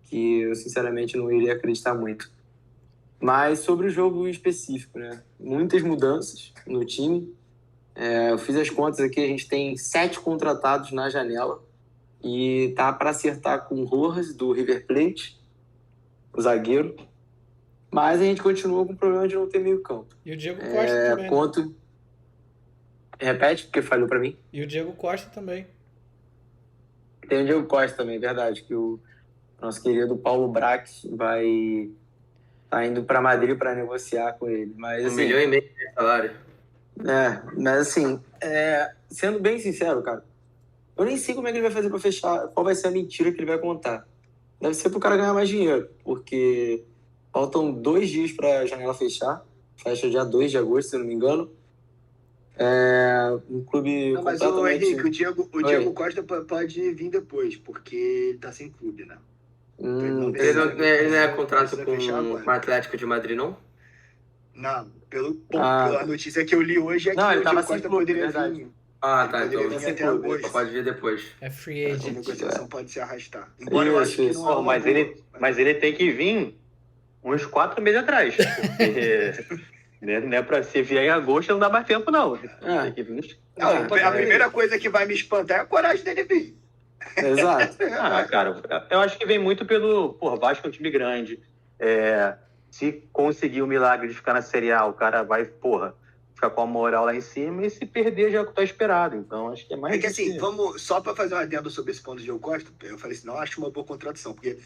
que eu sinceramente não iria acreditar muito. Mas sobre o jogo específico, né, muitas mudanças no time. Eu fiz as contas aqui, a gente tem 7 contratados na janela e tá para acertar com o Rojas, do River Plate, o zagueiro. Mas a gente continua com o problema de não ter meio campo. E o Diego Costa também. Repete, porque falhou para mim. E o Diego Costa também. Tem o Diego Costa também, verdade, que o nosso querido Paulo Brax tá indo para Madrid para negociar com ele. Mas, assim, 1,5 milhão de salário. Mas assim, sendo bem sincero, cara, eu nem sei como é que ele vai fazer para fechar, qual vai ser a mentira que ele vai contar. Deve ser pro cara ganhar mais dinheiro, porque faltam 2 dias para a janela fechar. Fecha dia 2 de agosto, se eu não me engano. Um clube Não, mas completamente... Henrique, o Diego Costa pode vir depois, porque ele tá sem clube, né? Ele não é contrato com o Atlético de Madrid, não? Não, pela notícia que eu li hoje é que Não, ele o tava Diego sem Costa clube, poderia verdade. vir. Ah, tá. Então Poderia vir até agosto. pode vir depois. É free A agent. negociação pode se arrastar. Embora eu acho que não é uma mas, boa. mas ele tem que vir uns 4 meses atrás. Porque né, se vier em agosto não dá mais tempo, não. Tem que vir. A primeira coisa que vai me espantar é a coragem dele vir. Exato. Cara, eu acho que vem muito pelo... Vasco é um time grande. Se conseguir o milagre de ficar na Série A, o cara vai, ficar com a moral lá em cima, e se perder já tá esperado. Então, acho que é mais... É que assim, só para fazer um adendo sobre esse ponto de Diego Costa, eu falei assim, não acho uma boa contradição, porque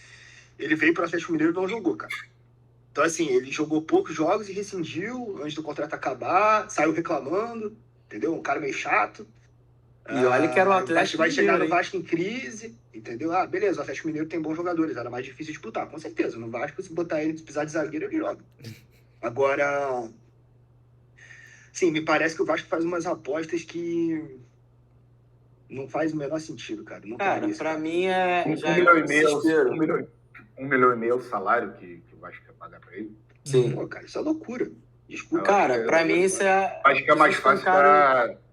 ele veio para o Atlético Mineiro e não jogou, cara. Então, assim, ele jogou poucos jogos e rescindiu antes do contrato acabar, saiu reclamando, entendeu? Um cara meio chato. E olha que era o Atlético Vai chegar no Mineiro, Vasco em crise, entendeu? Beleza, o Atlético Mineiro tem bons jogadores, era mais difícil disputar, com certeza. No Vasco, se botar ele, se precisar de zagueiro, ele joga. Agora, sim, me parece que o Vasco faz umas apostas que não faz o menor sentido, cara. Não Cara, pra mim é... $1,5 milhão. $1,5 milhão é o salário que o Vasco quer pagar pra ele? Sim. Pô, cara, isso é loucura. Desculpa. Cara, pra mim isso é... Acho que é mais fácil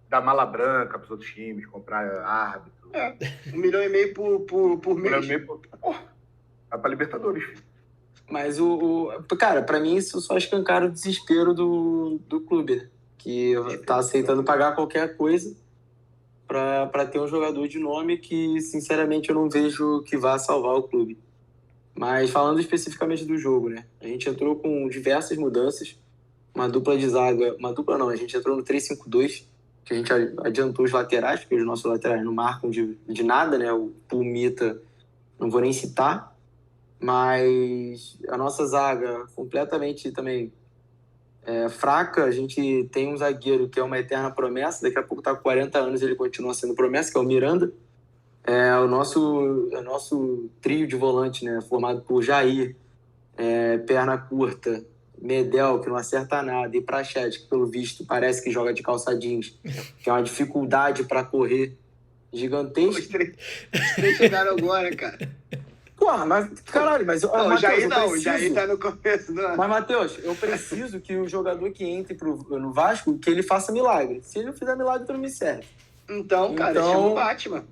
dar mala branca pros outros times, comprar árbitro. $1,5 milhão por mês. $1,5 milhão vai pra Libertadores, filho. Mas cara, pra mim isso só escancara o desespero do clube, né? Que tá aceitando pagar qualquer coisa pra ter um jogador de nome que, sinceramente, eu não vejo que vá salvar o clube. Mas falando especificamente do jogo, né? A gente entrou com diversas mudanças, uma dupla de zaga, a gente entrou no 3-5-2, que a gente adiantou os laterais, porque os nossos laterais não marcam de nada, né? O Pulmita, não vou nem citar, mas a nossa zaga completamente também fraca. A gente tem um zagueiro que é uma eterna promessa, daqui a pouco tá com 40 anos, ele continua sendo promessa, que é o Miranda. O nosso trio de volante, né, formado por Jair, perna curta, Medel, que não acerta nada, e Praxedes, que pelo visto parece que joga de calça jeans, que é uma dificuldade para correr gigantesca. Os três chegaram agora, cara. Porra, mas caralho, mas... Não, o Jair tá no começo. Não. Mas, Matheus, eu preciso que o jogador que entre no Vasco, que ele faça milagre. Se ele não fizer milagre, então não me serve. Então, cara, chama o Batman.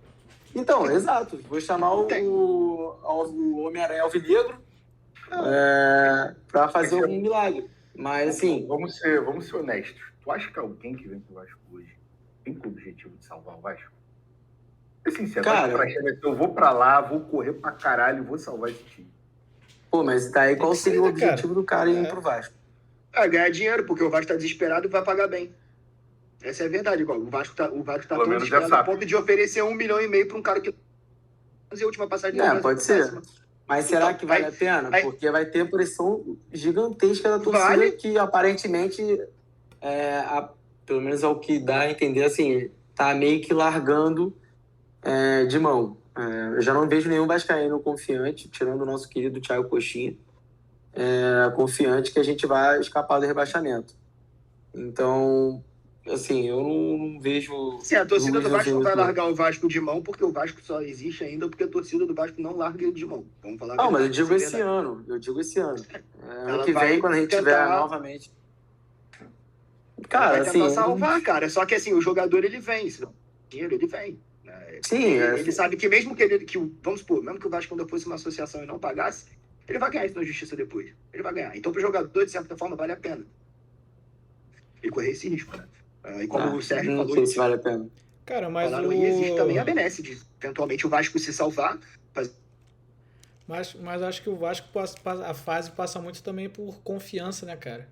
Então, exato. Vou chamar o Homem-Aranha Alvinegro pra fazer um milagre. Mas, assim... Vamos ser honestos. Tu acha que alguém que vem pro Vasco hoje tem como objetivo de salvar o Vasco? Assim, cara, eu vou pra lá, vou correr pra caralho, vou salvar esse time. Pô, mas daí qual seria o objetivo do cara ir pro Vasco? Ganhar dinheiro, porque o Vasco tá desesperado e vai pagar bem. Essa é a verdade, igual. O Vasco tá tão desesperado a ponto de oferecer $1,5 milhão pra um cara que fazer a última passagem do Brasil. Pode ser. Mas será que vale a pena? Porque vai ter pressão gigantesca da torcida que aparentemente, pelo menos é o que dá a entender, assim, tá meio que largando de mão. Eu já não vejo nenhum vascaíno confiante, tirando o nosso querido Thiago Coxinha, confiante que a gente vai escapar do rebaixamento. Então, assim, eu não vejo... Sim, a torcida do Vasco não vai largar o Vasco de mão, porque o Vasco só existe ainda porque a torcida do Vasco não larga ele de mão. Vamos falar não, mas eu digo esse ano. Ano que vem, quando a gente tiver novamente... Cara, assim... salvar, cara. Só que, assim, o jogador, ele vem. Se não dinheiro, ele vem. Sim, ele sabe que mesmo vamos supor, mesmo que o Vasco ainda fosse uma associação e não pagasse, ele vai ganhar isso na justiça depois. Ele vai ganhar. Então, pro jogador, de certa forma, vale a pena ele correr esse risco, né? E como o Sérgio falou... Não sei se vale a pena. Cara, mas E existe também a benesse de, eventualmente, o Vasco se salvar. Mas acho que o Vasco, a fase passa muito também por confiança, né, cara?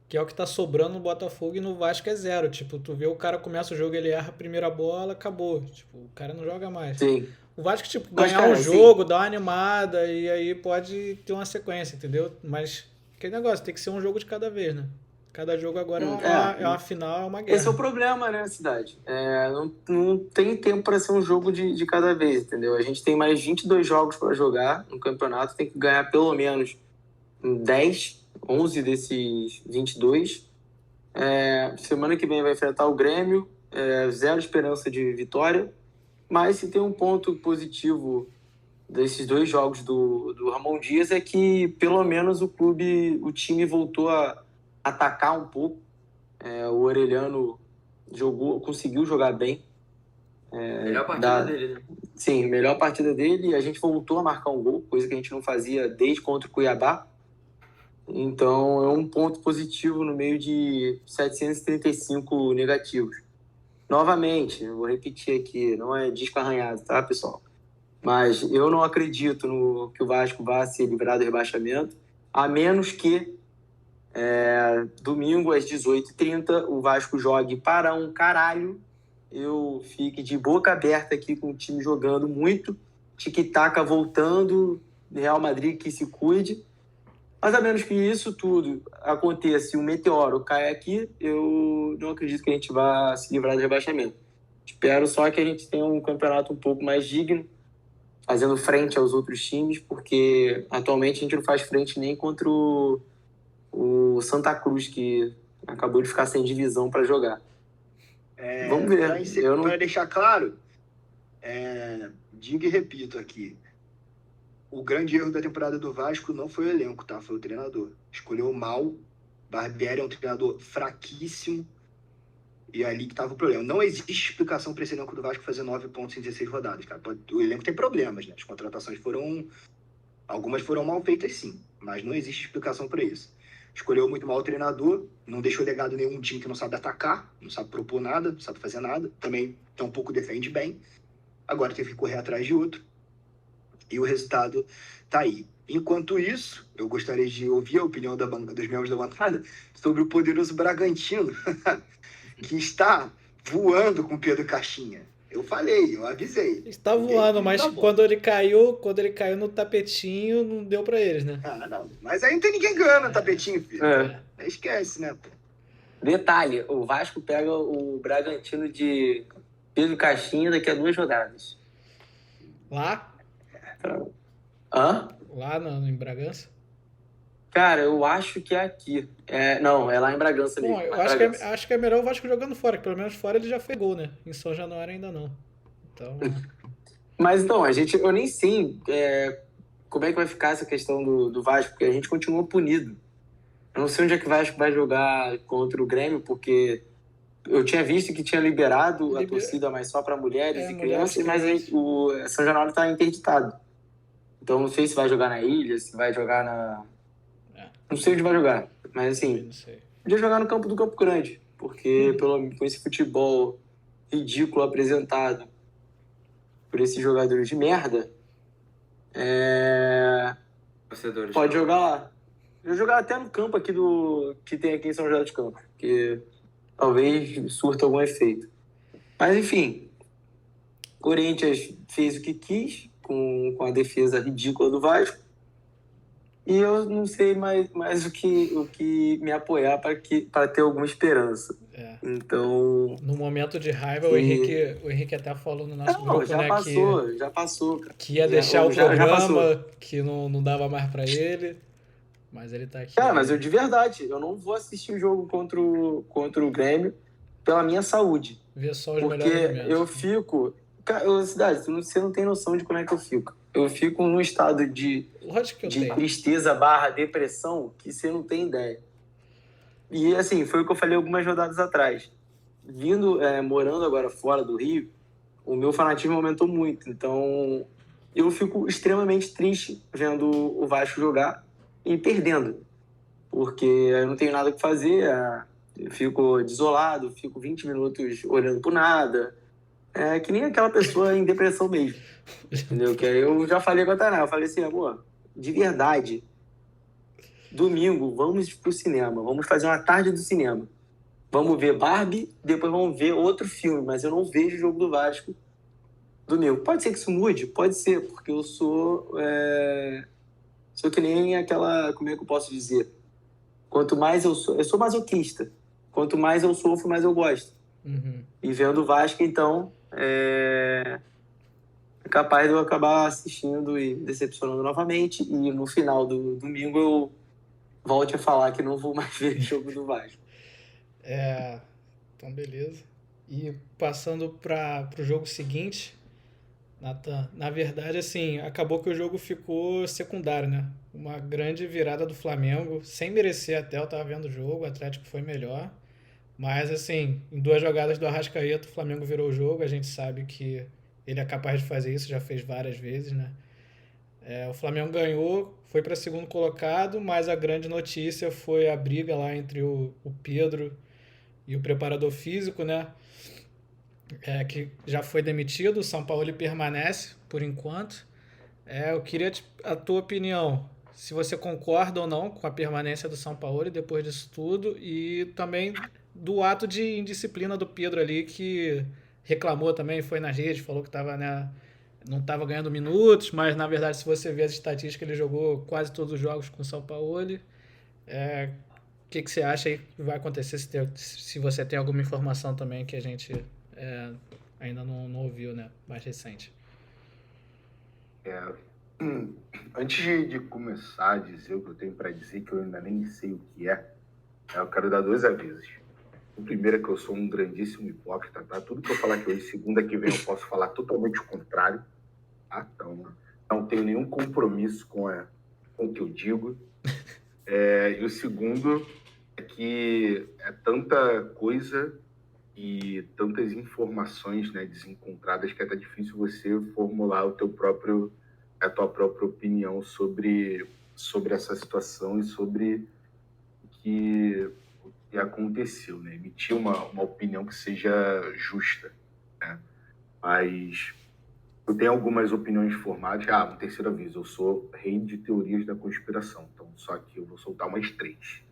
Que é o que tá sobrando no Botafogo, e no Vasco é zero. Tipo, tu vê o cara começa o jogo, ele erra a primeira bola, acabou. Tipo, o cara não joga mais. Sim. O Vasco, tipo, ganhar um jogo, dar uma animada, e aí pode ter uma sequência, entendeu? Mas aquele negócio, tem que ser um jogo de cada vez, né? Cada jogo agora é uma final, é uma guerra. Esse é o problema, né, Cidade? Não tem tempo para ser um jogo de cada vez, entendeu? A gente tem mais 22 jogos para jogar no campeonato, tem que ganhar pelo menos 10, 11 desses 22. Semana que vem vai enfrentar o Grêmio, zero esperança de vitória, mas se tem um ponto positivo desses 2 jogos do Ramon Dias é que pelo menos o time voltou a atacar um pouco. O Orelhano conseguiu jogar bem. Melhor partida dele, né? Sim, melhor partida dele, e a gente voltou a marcar um gol, coisa que a gente não fazia desde contra o Cuiabá. Então é um ponto positivo no meio de 735 negativos. Novamente, eu vou repetir aqui, não é disco arranhado, tá, pessoal? Mas eu não acredito que o Vasco vá se livrar do rebaixamento, a menos que domingo às 18h30 o Vasco jogue para um caralho, eu fique de boca aberta aqui com o time jogando muito, tic-tac voltando, Real Madrid que se cuide. Mas a menos que isso tudo aconteça e um meteoro caia aqui, eu não acredito que a gente vá se livrar do rebaixamento. Espero só que a gente tenha um campeonato um pouco mais digno, fazendo frente aos outros times, porque atualmente a gente não faz frente nem contra o Santa Cruz, que acabou de ficar sem divisão para jogar. Vamos ver. Para deixar claro, digo e repito aqui, o grande erro da temporada do Vasco não foi o elenco, tá? Foi o treinador. Escolheu mal. Barbieri é um treinador fraquíssimo. E ali que tava o problema. Não existe explicação para esse elenco do Vasco fazer 9 pontos em 16 rodadas, cara. O elenco tem problemas, né? As contratações algumas foram mal feitas, sim. Mas não existe explicação para isso. Escolheu muito mal o treinador. Não deixou legado nenhum time que não sabe atacar. Não sabe propor nada. Não sabe fazer nada. Também tampouco defende bem. Agora teve que correr atrás de outro. E o resultado tá aí. Enquanto isso, eu gostaria de ouvir a opinião dos membros da bancada sobre o poderoso Bragantino, que está voando com o Pedro Caixinha. Eu falei, eu avisei. Está voando, mas quando ele caiu no tapetinho, não deu pra eles, né? Não. Mas aí não tem ninguém ganhando no tapetinho, filho. Esquece, né, pô? Detalhe, o Vasco pega o Bragantino de Pedro Caixinha daqui a 2 rodadas. Lá? Hã? Lá em Bragança? Cara, eu acho que é aqui. Não, é lá em Bragança mesmo. Bom, eu acho que é melhor o Vasco jogando fora, que pelo menos fora ele já fez gol, né? Em São Januário ainda não. Então... Mas então, eu nem sei como é que vai ficar essa questão do Vasco, porque a gente continua punido. Eu não sei onde é que o Vasco vai jogar contra o Grêmio, porque eu tinha visto que tinha liberado a torcida, mas só para mulheres e crianças, mas o São Januário está interditado. Então não sei se vai jogar na ilha, se vai jogar na... Não sei onde vai jogar, mas assim, podia jogar no campo do Campo Grande, porque com esse futebol ridículo apresentado por esses jogadores de merda, pode jogar lá. Eu jogar até no campo aqui que tem aqui em São José dos Campos, que talvez surta algum efeito. Mas enfim, Corinthians fez o que quis com a defesa ridícula do Vasco, e eu não sei mais o que me apoiar para ter alguma esperança. Então, no momento de raiva, o Henrique até falou no nosso grupo, já passou, cara. Que ia deixar o programa, que não dava mais para ele, mas ele tá aqui. Cara, mas de verdade, eu não vou assistir o jogo contra o Grêmio pela minha saúde. Ver só os porque melhores momentos. Eu fico... Cara, Cidade, você não tem noção de como é que eu fico. Eu fico num estado de tristeza / depressão que você não tem ideia. E assim, foi o que eu falei algumas rodadas atrás. Morando agora fora do Rio, o meu fanatismo aumentou muito. Então, eu fico extremamente triste vendo o Vasco jogar e perdendo. Porque eu não tenho nada o que fazer, eu fico desolado, fico 20 minutos olhando pro nada. Que nem aquela pessoa em depressão mesmo. Entendeu? Que eu já falei com a Tainá, eu falei assim, amor, de verdade, domingo vamos pro cinema, vamos fazer uma tarde do cinema. Vamos ver Barbie, depois vamos ver outro filme, mas eu não vejo o jogo do Vasco domingo. Pode ser que isso mude? Pode ser, porque eu sou que nem aquela, como é que eu posso dizer? Quanto mais eu sou masoquista. Quanto mais eu sofro, mais eu gosto. Uhum. E vendo o Vasco, então, é capaz de eu acabar assistindo e decepcionando novamente, e no final do domingo eu volte a falar que não vou mais ver o jogo do Vasco. Então, beleza. E passando para o jogo seguinte, Nathan, na verdade, assim, acabou que o jogo ficou secundário, né? Uma grande virada do Flamengo, sem merecer até, eu tava vendo o jogo, o Atlético foi melhor. Mas, assim, em 2 jogadas do Arrascaeta, o Flamengo virou o jogo. A gente sabe que ele é capaz de fazer isso, já fez várias vezes, né? O Flamengo ganhou, foi para segundo colocado, mas a grande notícia foi a briga lá entre o Pedro e o preparador físico, né? Que já foi demitido, o São Paulo permanece por enquanto. Eu queria a tua opinião, se você concorda ou não com a permanência do São Paulo depois disso tudo, e também do ato de indisciplina do Pedro ali, que reclamou também, foi nas redes, falou que tava, né, não estava ganhando minutos, mas na verdade, se você ver as estatísticas, ele jogou quase todos os jogos com o São Paulo. O que você acha aí que vai acontecer, se você tem alguma informação também que a gente ainda não ouviu, né, mais recente? Antes de começar a dizer o que eu tenho para dizer, que eu ainda nem sei o que eu quero dar 2 avisos. O primeiro é que eu sou um grandíssimo hipócrita, tá? Tudo que eu falar aqui hoje, segunda que vem, eu posso falar totalmente o contrário, tá? Então, não tenho nenhum compromisso com o que eu digo. E o segundo é que é tanta coisa e tantas informações, né, desencontradas, que é até difícil você formular a tua própria opinião sobre essa situação e sobre o que aconteceu, né? Emitir uma opinião que seja justa, né? Mas eu tenho algumas opiniões formadas. Um terceiro aviso, eu sou rei de teorias da conspiração, então só que eu vou soltar umas 3.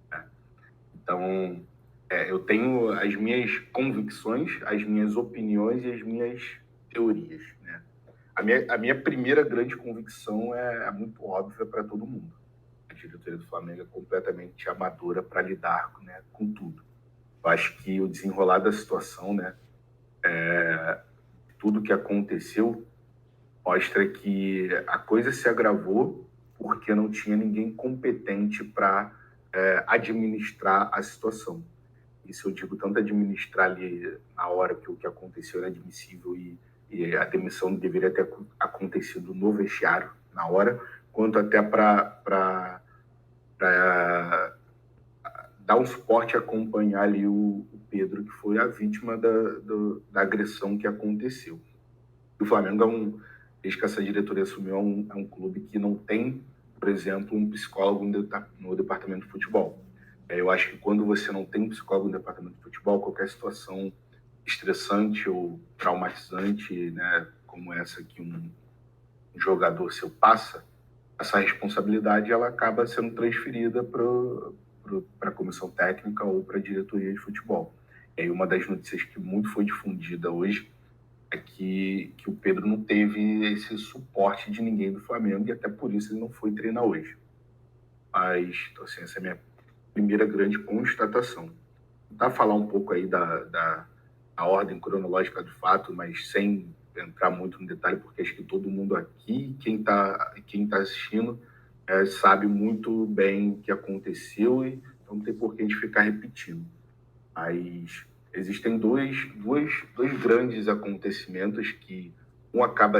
Né? Então, eu tenho as minhas convicções, as minhas opiniões e as minhas teorias, né? A minha primeira grande convicção é muito óbvia para todo mundo. A diretoria do Flamengo é completamente amadora para lidar, né, com tudo. Eu acho que o desenrolar da situação, né, tudo que aconteceu, mostra que a coisa se agravou porque não tinha ninguém competente para administrar a situação. Isso eu digo tanto administrar ali na hora que o que aconteceu era admissível e a demissão deveria ter acontecido no vestiário na hora, quanto até para dar um suporte e acompanhar ali o Pedro, que foi a vítima da agressão que aconteceu. O Flamengo, desde que essa diretoria assumiu, é um clube que não tem, por exemplo, um psicólogo no departamento de futebol. Eu acho que quando você não tem um psicólogo no departamento de futebol, qualquer situação estressante ou traumatizante, né, como essa que um jogador seu passa, essa responsabilidade ela acaba sendo transferida para a comissão técnica ou para a diretoria de futebol. E aí uma das notícias que muito foi difundida hoje é que o Pedro não teve esse suporte de ninguém do Flamengo e até por isso ele não foi treinar hoje. Mas, então, assim, essa é a minha primeira grande constatação. Tentar falar um pouco aí da ordem cronológica do fato, mas sem entrar muito no detalhe, porque acho que todo mundo aqui, quem tá assistindo, sabe muito bem o que aconteceu e não tem por que a gente ficar repetindo. Mas existem dois grandes acontecimentos que um acaba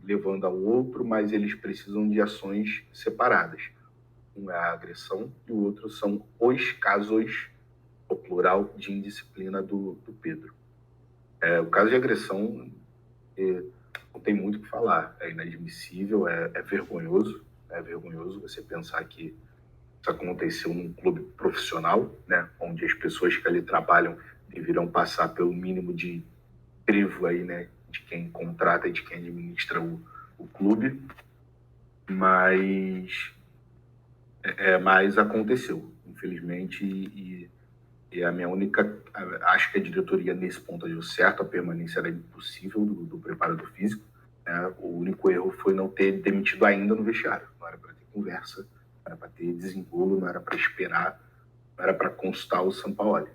levando ao outro, mas eles precisam de ações separadas. Um é a agressão e o outro são os casos, o plural, de indisciplina do Pedro. O caso de agressão não tem muito o que falar, é inadmissível, é vergonhoso. É vergonhoso você pensar que isso aconteceu num clube profissional, né, onde as pessoas que ali trabalham deverão passar pelo mínimo de crivo aí, né, de quem contrata e de quem administra o clube, mas aconteceu, infelizmente, e a minha única... Acho que a diretoria, nesse ponto, agiu certo, a permanência era impossível do preparador físico, né? O único erro foi não ter demitido ainda no vestiário, não era para ter conversa, não era para ter desengolo, não era para esperar, não era para consultar o Sampaoli.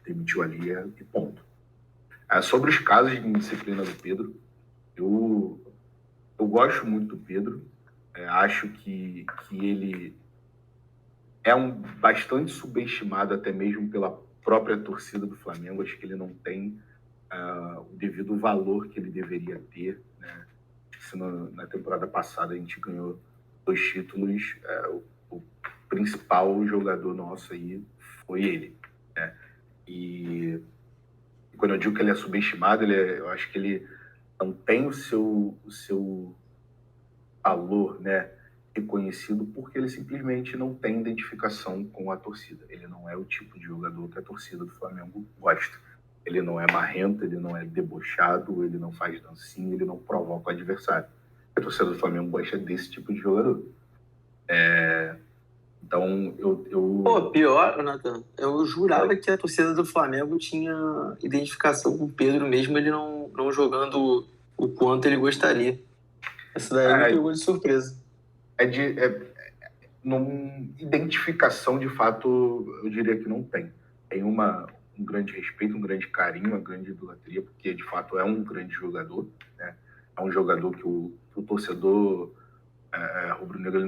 Demitiu ali e ponto. Sobre os casos de indisciplina do Pedro, eu gosto muito do Pedro, acho que ele bastante subestimado até mesmo pela própria torcida do Flamengo. Acho que ele não tem o devido valor que ele deveria ter, né? Se na temporada passada a gente ganhou 2 títulos, o principal jogador nosso aí foi ele, né? E quando eu digo que ele é subestimado, eu acho que ele não tem o seu valor, né, reconhecido, porque ele simplesmente não tem identificação com a torcida. Ele não é o tipo de jogador que a torcida do Flamengo gosta. Ele não é marrento, ele não é debochado, ele não faz dancinha, ele não provoca o adversário. A torcida do Flamengo gosta desse tipo de jogador. Então, Pô, pior, Nathan, eu jurava que a torcida do Flamengo tinha identificação com o Pedro, mesmo ele não jogando o quanto ele gostaria. Essa daí me pegou de surpresa. Identificação, de fato, eu diria que não tem. Tem um grande respeito, um grande carinho, uma grande idolatria, porque, de fato, é um grande jogador, né? É um jogador que o torcedor rubro-negro ele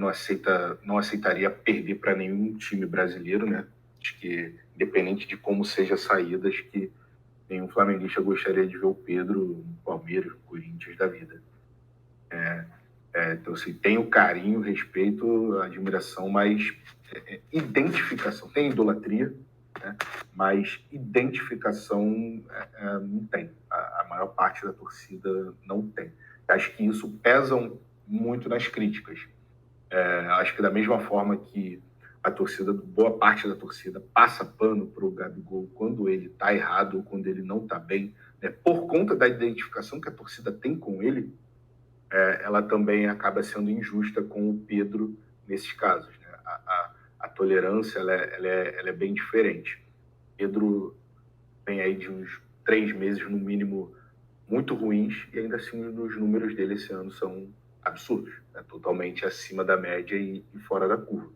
não aceitaria perder para nenhum time brasileiro, né? Acho que, independente de como seja a saída, acho que nenhum flamenguista gostaria de ver o Pedro no Palmeiras, no Corinthians da vida. Então, assim, tem o carinho, o respeito, a admiração, mas identificação, tem idolatria, né? Mas identificação não tem. A maior parte da torcida não tem. Acho que isso pesa muito nas críticas. Acho que da mesma forma que boa parte da torcida passa pano para o Gabigol quando ele está errado ou quando ele não está bem, né, por conta da identificação que a torcida tem com ele, ela também acaba sendo injusta com o Pedro nesses casos, né? A tolerância ela é bem diferente. Pedro vem aí de uns 3 meses, no mínimo, muito ruins, e ainda assim os números dele esse ano são absurdos, né? Totalmente acima da média e fora da curva.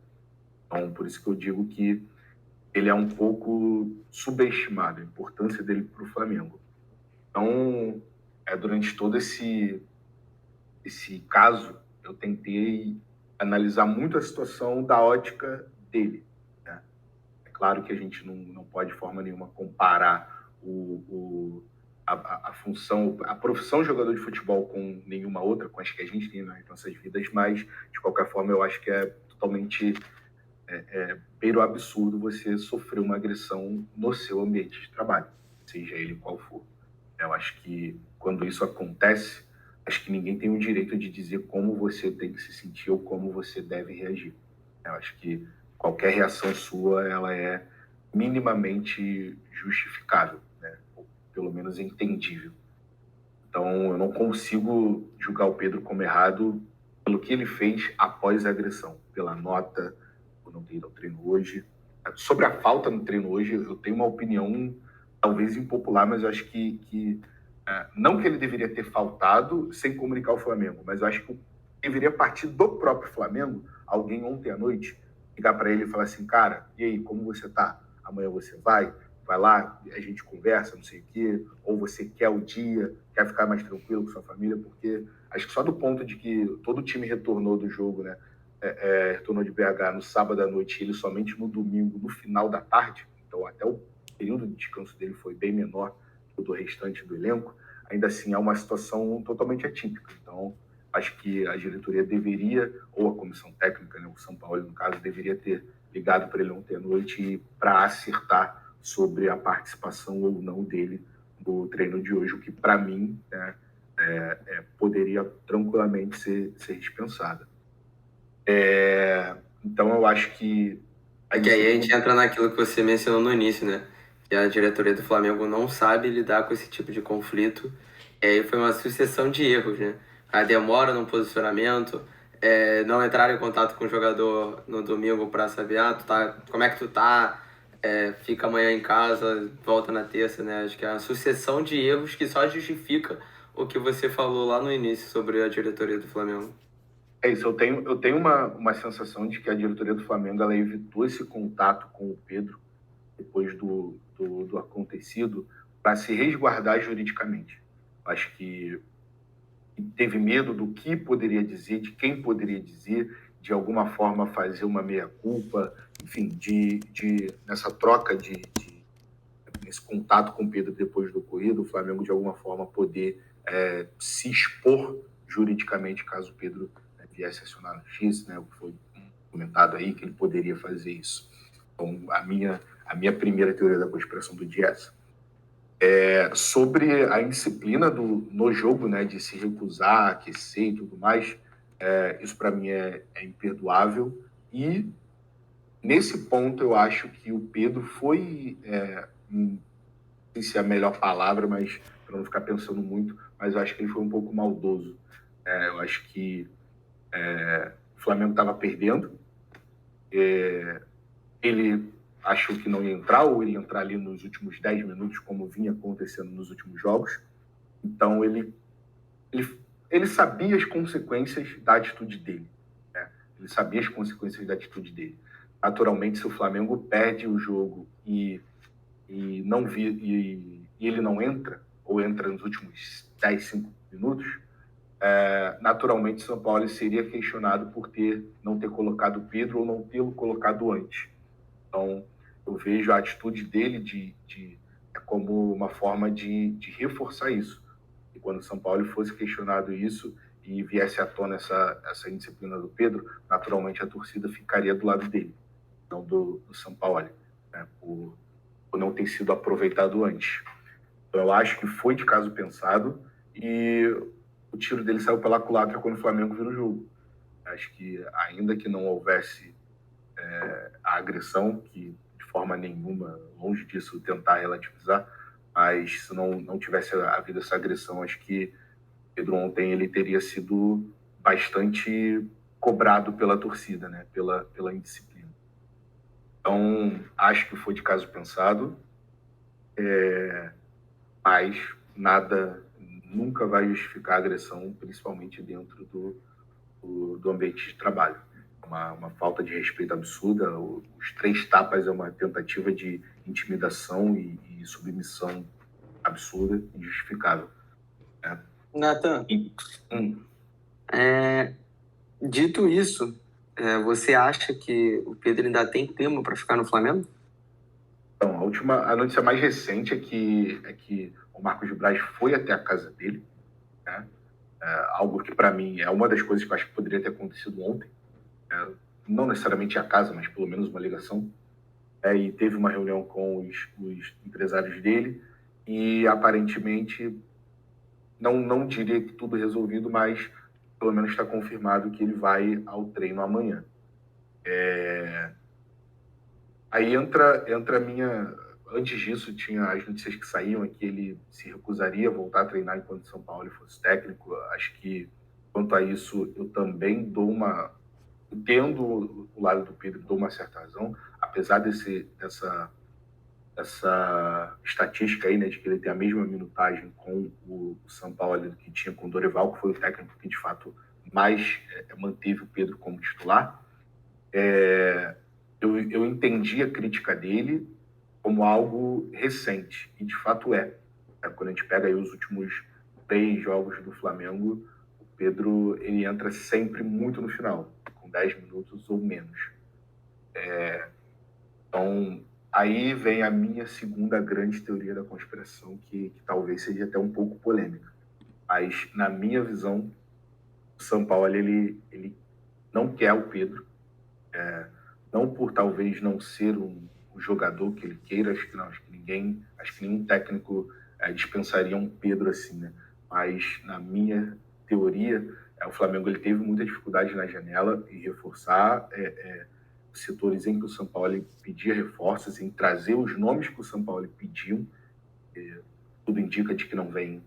Então, por isso que eu digo que ele é um pouco subestimado, a importância dele para o Flamengo. Então, durante todo esse caso, eu tentei analisar muito a situação da ótica dele, né? É claro que a gente não pode de forma nenhuma comparar a função, a profissão de jogador de futebol com nenhuma outra, com as que a gente tem nas nossas vidas, mas, de qualquer forma, eu acho que é totalmente beira o absurdo você sofrer uma agressão no seu ambiente de trabalho, seja ele qual for. Eu acho que, quando isso acontece, acho que ninguém tem o direito de dizer como você tem que se sentir ou como você deve reagir. Eu acho que qualquer reação sua, ela é minimamente justificável, né? Ou pelo menos entendível. Então, eu não consigo julgar o Pedro como errado pelo que ele fez após a agressão, pela nota, por não ter ido ao treino hoje. Sobre a falta no treino hoje, eu tenho uma opinião talvez impopular, mas eu acho que não que ele deveria ter faltado sem comunicar ao Flamengo, mas eu acho que deveria partir do próprio Flamengo, alguém ontem à noite ligar para ele e falar assim: cara, e aí, como você tá? Amanhã você vai lá, a gente conversa, não sei o quê, ou você quer o dia, quer ficar mais tranquilo com sua família, porque acho que só do ponto de que todo o time retornou do jogo, né, retornou de BH no sábado à noite, ele somente no domingo, no final da tarde, então até o período de descanso dele foi bem menor do restante do elenco, ainda assim é uma situação totalmente atípica. Então, acho que a diretoria deveria, ou a comissão técnica, né, o São Paulo, no caso, deveria ter ligado para ele ontem à noite para acertar sobre a participação ou não dele no treino de hoje, o que, para mim, poderia tranquilamente ser dispensada. Então, eu acho que... Que aí a gente entra naquilo que você mencionou no início, né? Que a diretoria do Flamengo não sabe lidar com esse tipo de conflito. E aí foi uma sucessão de erros, né? A demora no posicionamento, não entrar em contato com o jogador no domingo para saber, como é que tu tá, fica amanhã em casa, volta na terça, né? Acho que é uma sucessão de erros que só justifica o que você falou lá no início sobre a diretoria do Flamengo. É isso, eu tenho uma sensação de que a diretoria do Flamengo ela evitou esse contato com o Pedro depois do acontecido para se resguardar juridicamente. Acho que teve medo do que poderia dizer, de quem poderia dizer, de alguma forma fazer uma meia-culpa, enfim, nessa troca nesse contato com o Pedro depois do ocorrido, o Flamengo de alguma forma poder se expor juridicamente caso o Pedro viesse a acionar a justiça, né? O que foi comentado aí que ele poderia fazer isso. Então, a minha primeira teoria da conspiração do dia é essa. Sobre a indisciplina no jogo, né, de se recusar, aquecer e tudo mais, isso para mim é imperdoável. E nesse ponto eu acho que o Pedro foi, não sei se é a melhor palavra, mas para não ficar pensando muito, mas eu acho que ele foi um pouco maldoso. Eu acho que o Flamengo estava perdendo, ele achou que não ia entrar, ou ele ia entrar ali nos últimos 10 minutos, como vinha acontecendo nos últimos jogos. Então, ele sabia as consequências da atitude dele. Né? Ele sabia as consequências da atitude dele. Naturalmente, se o Flamengo perde o jogo e ele não entra, ou entra nos últimos 10, 5 minutos, naturalmente, São Paulo seria questionado por não ter colocado o Pedro ou não tê-lo colocado antes. Então, eu vejo a atitude dele como uma forma de reforçar isso. E quando o São Paulo fosse questionado isso e viesse à tona essa indisciplina do Pedro, naturalmente a torcida ficaria do lado dele, não do São Paulo, né, por não ter sido aproveitado antes. Então, eu acho que foi de caso pensado e o tiro dele saiu pela culatra quando o Flamengo virou o jogo. Acho que, ainda que não houvesse a agressão, que de forma nenhuma, longe disso, tentar relativizar, mas se não tivesse havido essa agressão, acho que Pedro ontem ele teria sido bastante cobrado pela torcida, né? pela indisciplina. Então, acho que foi de caso pensado, mas nada nunca vai justificar a agressão, principalmente dentro do ambiente de trabalho. Uma falta de respeito absurda. Os 3 tapas é uma tentativa de intimidação e submissão absurda, injustificável. Nathan, dito isso, você acha que o Pedro ainda tem clima para ficar no Flamengo? Então, a notícia mais recente é que o Marcos Braz foi até a casa dele, né? Algo que, para mim, é uma das coisas que eu acho que poderia ter acontecido ontem. Não necessariamente a casa, mas pelo menos uma ligação. E teve uma reunião com os empresários dele e, aparentemente, não diria que tudo resolvido, mas pelo menos está confirmado que ele vai ao treino amanhã. Aí entra a minha... Antes disso, tinha as notícias que saíam que ele se recusaria a voltar a treinar enquanto São Paulo fosse técnico. Acho que, quanto a isso, eu também entendo o lado do Pedro, dou uma certa razão, apesar dessa estatística aí, né, de que ele tem a mesma minutagem com o São Paulo que tinha com o Dorival, que foi o técnico que, de fato, mais manteve o Pedro como titular. Eu entendi a crítica dele como algo recente, e de fato é. Quando a gente pega aí os últimos 3 jogos do Flamengo, o Pedro ele entra sempre muito no final, com 10 minutos ou menos. Então, aí vem a minha segunda grande teoria da conspiração, que talvez seja até um pouco polêmica. Mas, na minha visão, o São Paulo ele não quer o Pedro, não por talvez não ser um jogador que ele queira, acho que nenhum técnico dispensaria um Pedro assim, né? Mas, na minha teoria, o Flamengo ele teve muita dificuldade na janela em reforçar os setores em que o São Paulo pedia reforços, em trazer os nomes que o São Paulo pediu. Tudo indica de que não vem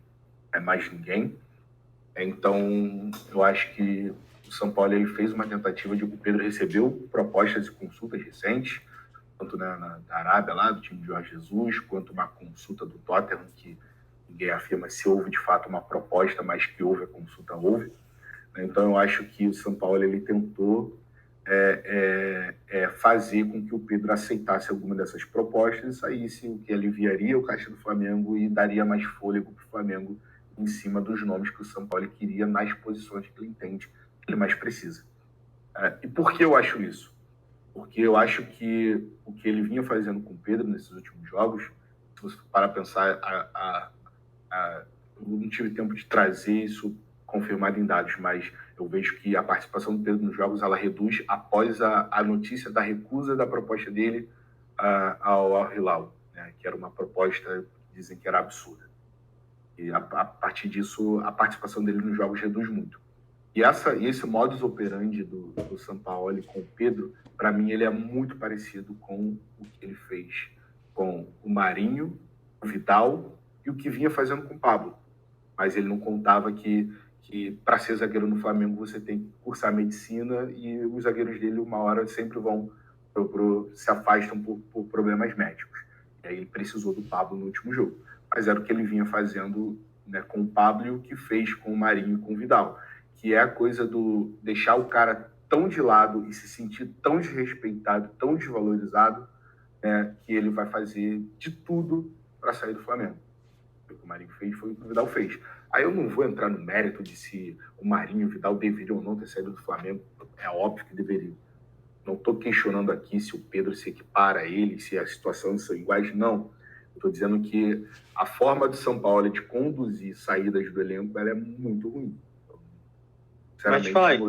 mais ninguém. Então, eu acho que o São Paulo ele fez uma tentativa de... O Pedro recebeu propostas e consultas recentes, tanto da Arábia, lá, do time de Jorge Jesus, quanto uma consulta do Tottenham, que ninguém afirma se houve de fato uma proposta, mas que houve, a consulta houve. Então, eu acho que o São Paulo ele tentou fazer com que o Pedro aceitasse alguma dessas propostas e saísse, o que aliviaria o caixa do Flamengo e daria mais fôlego para o Flamengo em cima dos nomes que o São Paulo queria nas posições que ele entende que ele mais precisa. E por que eu acho isso? Porque eu acho que o que ele vinha fazendo com o Pedro nesses últimos jogos, se você parar a pensar, eu não tive tempo de trazer isso confirmado em dados, mas eu vejo que a participação do Pedro nos jogos ela reduz após a notícia da recusa da proposta dele ao Al Hilal, né, que era uma proposta que dizem que era absurda. E a partir disso, a participação dele nos jogos reduz muito. E esse modus operandi do Sampaoli com o Pedro, para mim, ele é muito parecido com o que ele fez com o Marinho, o Vidal e o que vinha fazendo com o Pablo. Mas ele não contava que para ser zagueiro no Flamengo você tem que cursar medicina e os zagueiros dele, uma hora, sempre se afastam por problemas médicos. E aí ele precisou do Pablo no último jogo. Mas era o que ele vinha fazendo, né, com o Pablo e o que fez com o Marinho e com o Vidal, que é a coisa do deixar o cara tão de lado e se sentir tão desrespeitado, tão desvalorizado, né, que ele vai fazer de tudo para sair do Flamengo. O que o Marinho fez foi o que o Vidal fez. Aí eu não vou entrar no mérito de se o Marinho e o Vidal deveriam ou não ter saído do Flamengo. É óbvio que deveriam. Não estou questionando aqui se o Pedro se equipara a ele, se as situações são iguais, não. Estou dizendo que a forma do Sampaoli de conduzir saídas do elenco ela é muito ruim. Mas fala aí,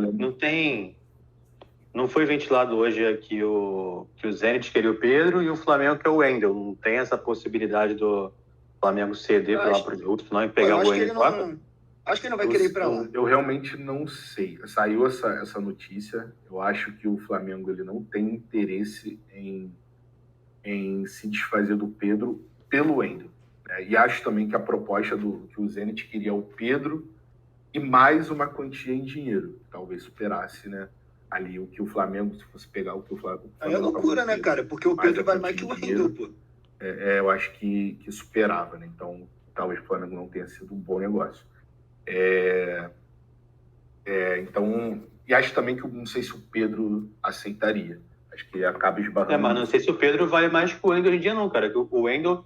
não foi ventilado hoje que o Zenit queria o Pedro e o Flamengo quer o Wendel. Não tem essa possibilidade do Flamengo ceder lá para o outro, não, e pegar o Wendel? Acho que ele não vai querer ir para lá. Eu realmente não sei. Saiu essa notícia. Eu acho que o Flamengo ele não tem interesse em se desfazer do Pedro pelo Wendel. Né? E acho também que a proposta que o Zenit queria o Pedro e mais uma quantia em dinheiro. Talvez superasse, né, ali o que o Flamengo, se fosse pegar o que o Flamengo... Aí é loucura, né, cara? Porque o Pedro vale mais que o Wendel, pô. Eu acho que superava, né? Então, talvez o Flamengo não tenha sido um bom negócio. Então, e acho também que eu não sei se o Pedro aceitaria. Acho que acaba esbarrando. Mas não sei se o Pedro vale mais que o Wendel hoje em dia, não, cara. Que o Wendel,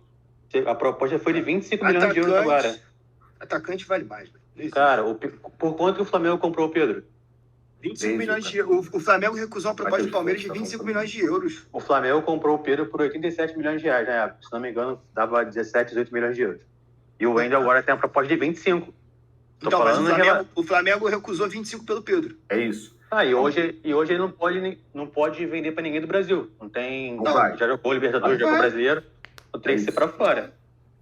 a proposta foi de 25 milhões de euros agora. Atacante vale mais, velho. Cara, por quanto que o Flamengo comprou o Pedro? 25 milhões de euros. O Flamengo recusou uma proposta do Palmeiras de 25 milhões de euros. O Flamengo comprou o Pedro por 87 milhões de reais na época. Se não me engano, dava 17, 18 milhões de euros. E o Wendel agora tem uma proposta de 25. Então, mas o Flamengo recusou 25 pelo Pedro. É isso. E hoje ele não pode vender para ninguém do Brasil. Não tem. Já jogou Libertadores, jogou Brasileiro. Não tem que ser para fora.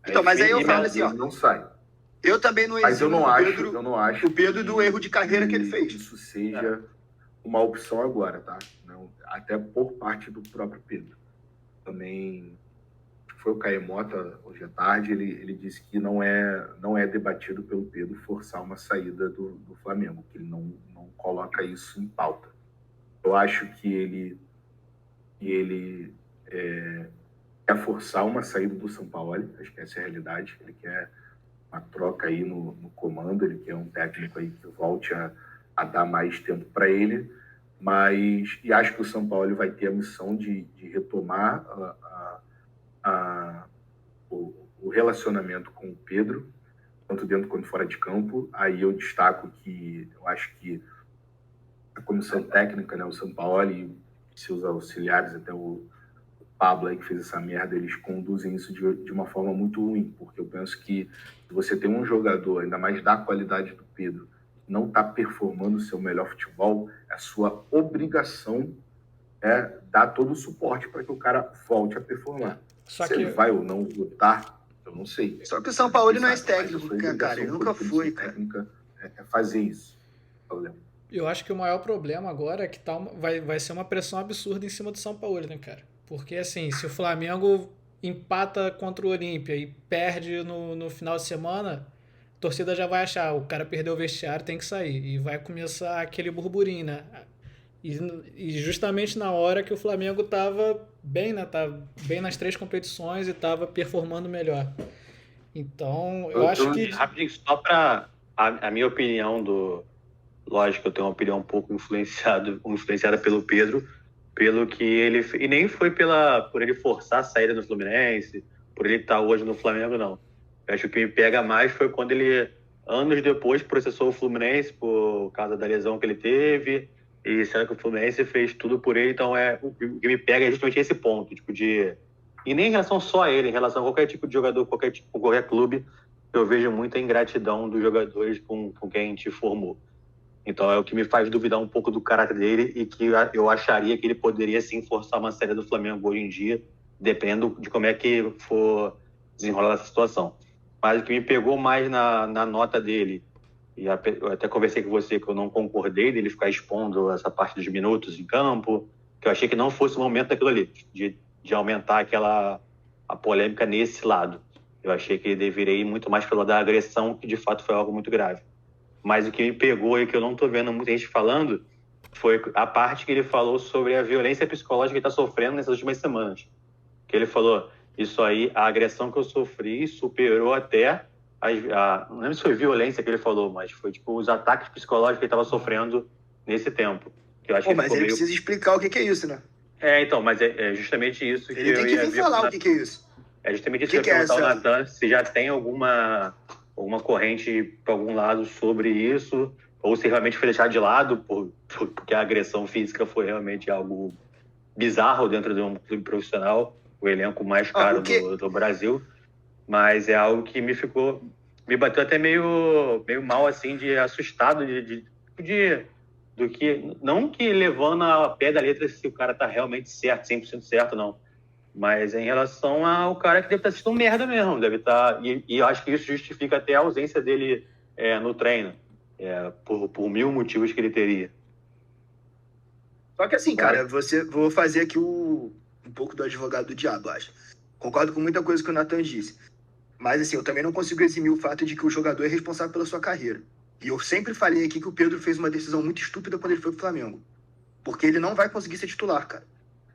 Então, mas aí eu falo assim, ó. Não sai. Eu também não eximo eu não acho o Pedro do erro de carreira que ele fez. Isso seja uma opção agora, tá? Não, até por parte do próprio Pedro. Também foi o Caemota hoje à tarde, ele disse que não é debatido pelo Pedro forçar uma saída do Flamengo, que ele não coloca isso em pauta. Eu acho que ele quer forçar uma saída do Sampaoli, acho que essa é a realidade, ele quer uma troca aí no comando, ele quer um técnico aí que volte a dar mais tempo para ele, e acho que o Sampaoli vai ter a missão de retomar o relacionamento com o Pedro, tanto dentro quanto fora de campo. Aí eu destaco que eu acho que a comissão técnica, né, o Sampaoli e seus auxiliares, até o Pablo aí que fez essa merda, eles conduzem isso de uma forma muito ruim, porque eu penso que se você tem um jogador, ainda mais da qualidade do Pedro, não está performando o seu melhor futebol, é a sua obrigação dar todo o suporte para que o cara volte a performar. Se ele vai ou não lutar, eu não sei. Só que o São Paulo não é técnico, cara. Ele nunca foi, cara. Técnica é fazer isso. Eu acho que o maior problema agora é que vai ser uma pressão absurda em cima do São Paulo, né, cara? Porque, assim, se o Flamengo empata contra o Olímpia e perde no final de semana, a torcida já vai achar, o cara perdeu o vestiário, tem que sair. E vai começar aquele burburinho, né? E justamente na hora que o Flamengo tava bem, né? Tava bem nas 3 competições e tava performando melhor. Então, eu acho que... Rapidinho, só para a minha opinião Lógico que eu tenho uma opinião um pouco influenciada pelo Pedro, pelo que ele... E nem foi por ele forçar a saída no Fluminense, por ele estar hoje no Flamengo, não. Eu acho que o que me pega mais foi quando ele, anos depois, processou o Fluminense por causa da lesão que ele teve, E sendo que o Fluminense fez tudo por ele, então o que me pega é justamente esse ponto, tipo, de... E nem em relação só a ele, em relação a qualquer tipo de jogador, qualquer clube, eu vejo muita ingratidão dos jogadores com quem a gente formou. Então é o que me faz duvidar um pouco do caráter dele e que eu acharia que ele poderia sim forçar uma série do Flamengo hoje em dia, dependendo de como é que for desenrolar essa situação. Mas o que me pegou mais na nota dele, e eu até conversei com você que eu não concordei dele ficar expondo essa parte dos minutos em campo, que eu achei que não fosse o momento daquilo ali, de aumentar a polêmica nesse lado. Eu achei que ele deveria ir muito mais pelo lado da agressão, que de fato foi algo muito grave. Mas o que me pegou e que eu não estou vendo muita gente falando foi a parte que ele falou sobre a violência psicológica que ele está sofrendo nessas últimas semanas. Que ele falou, isso aí, a agressão que eu sofri superou até não lembro se foi violência que ele falou, mas foi tipo os ataques psicológicos que ele estava sofrendo nesse tempo. Que eu acho que mas ele precisa explicar o que é isso, né? Então, mas é justamente isso que ele tem que vir falar o que é isso. É justamente isso que eu ia perguntar ao Natan, se já tem alguma corrente para algum lado sobre isso, ou se realmente foi deixado de lado, porque a agressão física foi realmente algo bizarro dentro de um clube profissional, o elenco mais caro do Brasil. Mas é algo que me bateu até meio mal, assim, de assustado, do que, não que levando a pé da letra se o cara tá realmente certo, 100% certo, não. Mas em relação ao cara que deve estar assistindo merda mesmo, deve estar... E eu acho que isso justifica até a ausência dele no treino, por mil motivos que ele teria. Só que assim, cara, vou fazer aqui um pouco do advogado do diabo, acho. Concordo com muita coisa que o Natan disse. Mas assim, eu também não consigo eximir o fato de que o jogador é responsável pela sua carreira. E eu sempre falei aqui que o Pedro fez uma decisão muito estúpida quando ele foi pro Flamengo. Porque ele não vai conseguir ser titular, cara.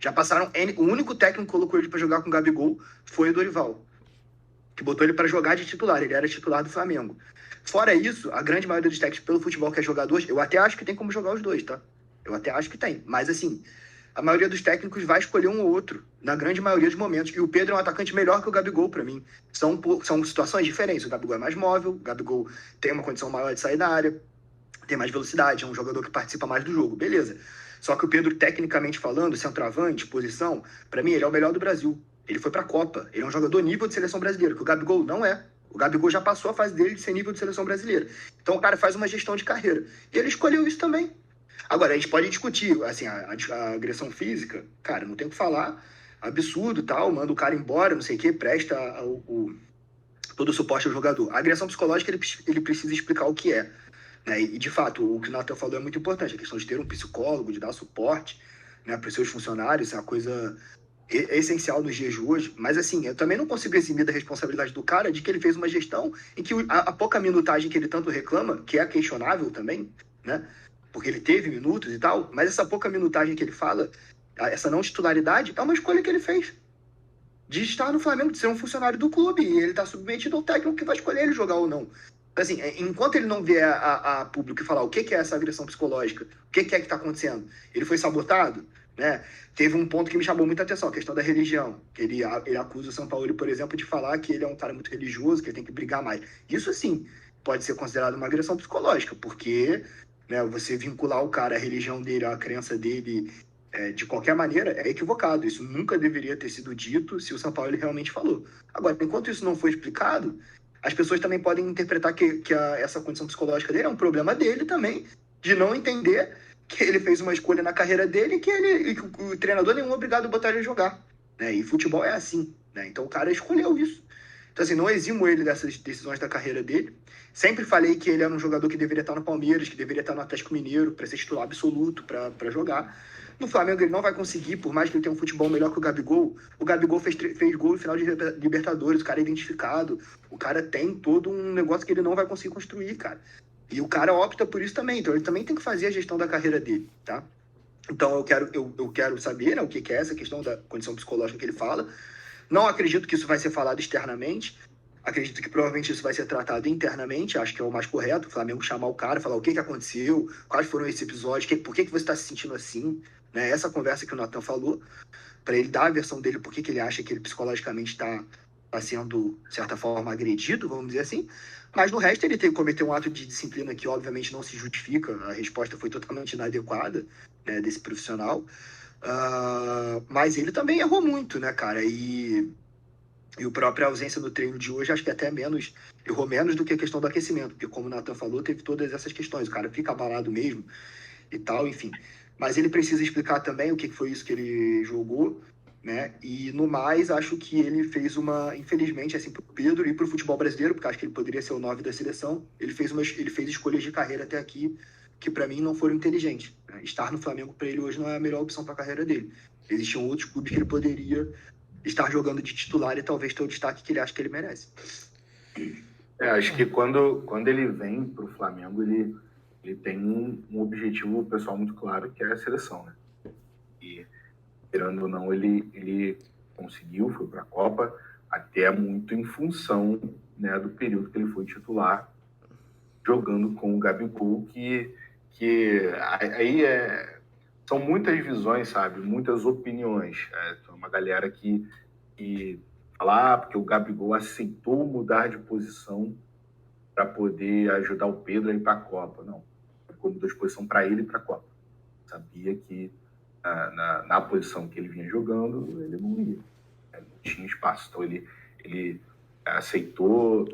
Já passaram... O único técnico que colocou ele pra jogar com o Gabigol foi o Dorival, que botou ele pra jogar de titular. Ele era titular do Flamengo. Fora isso, a grande maioria dos técnicos pelo futebol que é jogador, eu até acho que tem como jogar os dois, tá? Eu até acho que tem. Mas assim, a maioria dos técnicos vai escolher um ou outro, na grande maioria dos momentos. E o Pedro é um atacante melhor que o Gabigol, pra mim. São situações diferentes. O Gabigol é mais móvel, o Gabigol tem uma condição maior de sair da área, tem mais velocidade, é um jogador que participa mais do jogo. Beleza. Só que o Pedro, tecnicamente falando, centroavante, posição, pra mim, ele é o melhor do Brasil. Ele foi pra Copa. Ele é um jogador nível de seleção brasileira, que o Gabigol não é. O Gabigol já passou a fase dele de ser nível de seleção brasileira. Então o cara faz uma gestão de carreira. E ele escolheu isso também. Agora, a gente pode discutir, assim, a agressão física, cara, não tem o que falar, absurdo e tal, manda o cara embora, não sei o quê, presta todo o suporte ao jogador. A agressão psicológica, ele precisa explicar o que é. Né? E, de fato, o que o Nathan falou é muito importante, a questão de ter um psicólogo, de dar suporte, né, para os seus funcionários, é uma coisa essencial nos dias de hoje. Mas, assim, eu também não consigo eximir da responsabilidade do cara de que ele fez uma gestão em que a pouca minutagem que ele tanto reclama, que é questionável também, né? Porque ele teve minutos e tal, mas essa pouca minutagem que ele fala, essa não titularidade, é uma escolha que ele fez. De estar no Flamengo, de ser um funcionário do clube, e ele está submetido ao técnico que vai escolher ele jogar ou não. Assim, enquanto ele não vier a público e falar o que é essa agressão psicológica, o que é que está acontecendo, ele foi sabotado, né? Teve um ponto que me chamou muita atenção, a questão da religião, que ele acusa o São Paulo, por exemplo, de falar que ele é um cara muito religioso, que ele tem que brigar mais. Isso, sim, pode ser considerado uma agressão psicológica, porque... né, você vincular o cara à religião dele, à crença dele, de qualquer maneira, é equivocado. Isso nunca deveria ter sido dito se o São Paulo realmente falou. Agora, enquanto isso não foi explicado, as pessoas também podem interpretar que essa condição psicológica dele é um problema dele também, de não entender que ele fez uma escolha na carreira dele e que o treinador nenhum é obrigado a botar ele a jogar. Né? E futebol é assim. Né? Então o cara escolheu isso. Então, assim, não eximo ele dessas decisões da carreira dele. Sempre falei que ele era um jogador que deveria estar no Palmeiras, que deveria estar no Atlético Mineiro, para ser titular absoluto, para jogar. No Flamengo ele não vai conseguir, por mais que ele tenha um futebol melhor que o Gabigol. O Gabigol fez gol no final de Libertadores, o cara é identificado. O cara tem todo um negócio que ele não vai conseguir construir, cara. E o cara opta por isso também. Então ele também tem que fazer a gestão da carreira dele, tá? Então eu quero saber, né, o que é essa questão da condição psicológica que ele fala. Não acredito que isso vai ser falado externamente. Acredito que provavelmente isso vai ser tratado internamente. Acho que é o mais correto. O Flamengo chamar o cara, falar o que aconteceu, quais foram esses episódios, por que você está se sentindo assim. Né? Essa conversa que o Nathan falou, para ele dar a versão dele, por que ele acha que ele psicologicamente está sendo, de certa forma, agredido, vamos dizer assim. Mas no resto ele cometeu um ato de disciplina que obviamente não se justifica, a resposta foi totalmente inadequada, né, desse profissional. Mas ele também errou muito, né, cara? E a própria ausência no treino de hoje, acho que até errou menos do que a questão do aquecimento, porque como o Nathan falou, teve todas essas questões, o cara fica abalado mesmo e tal, enfim. Mas ele precisa explicar também o que foi isso que ele jogou, né? E no mais, acho que ele fez infelizmente, assim, pro Pedro e pro futebol brasileiro, porque acho que ele poderia ser o 9 da seleção, ele fez escolhas de carreira até aqui que para mim não foram inteligentes, né? Estar no Flamengo para ele hoje não é a melhor opção para a carreira dele. Existiam outros clubes que ele poderia estar jogando de titular e talvez ter o destaque que ele acha que ele merece. Acho que quando ele vem pro Flamengo, ele tem um objetivo pessoal muito claro, que é a seleção, né? E, esperando ou não, ele conseguiu, foi para a Copa, até muito em função, né, do período que ele foi titular, jogando com o Gabigol, que aí são muitas visões, sabe? Muitas opiniões. Tem uma galera que fala, porque o Gabigol aceitou mudar de posição para poder ajudar o Pedro a ir para a Copa. Não, ele mudou de posição para ele ir para a Copa. Sabia que na posição que ele vinha jogando, ele não ia. Não tinha espaço. Então ele aceitou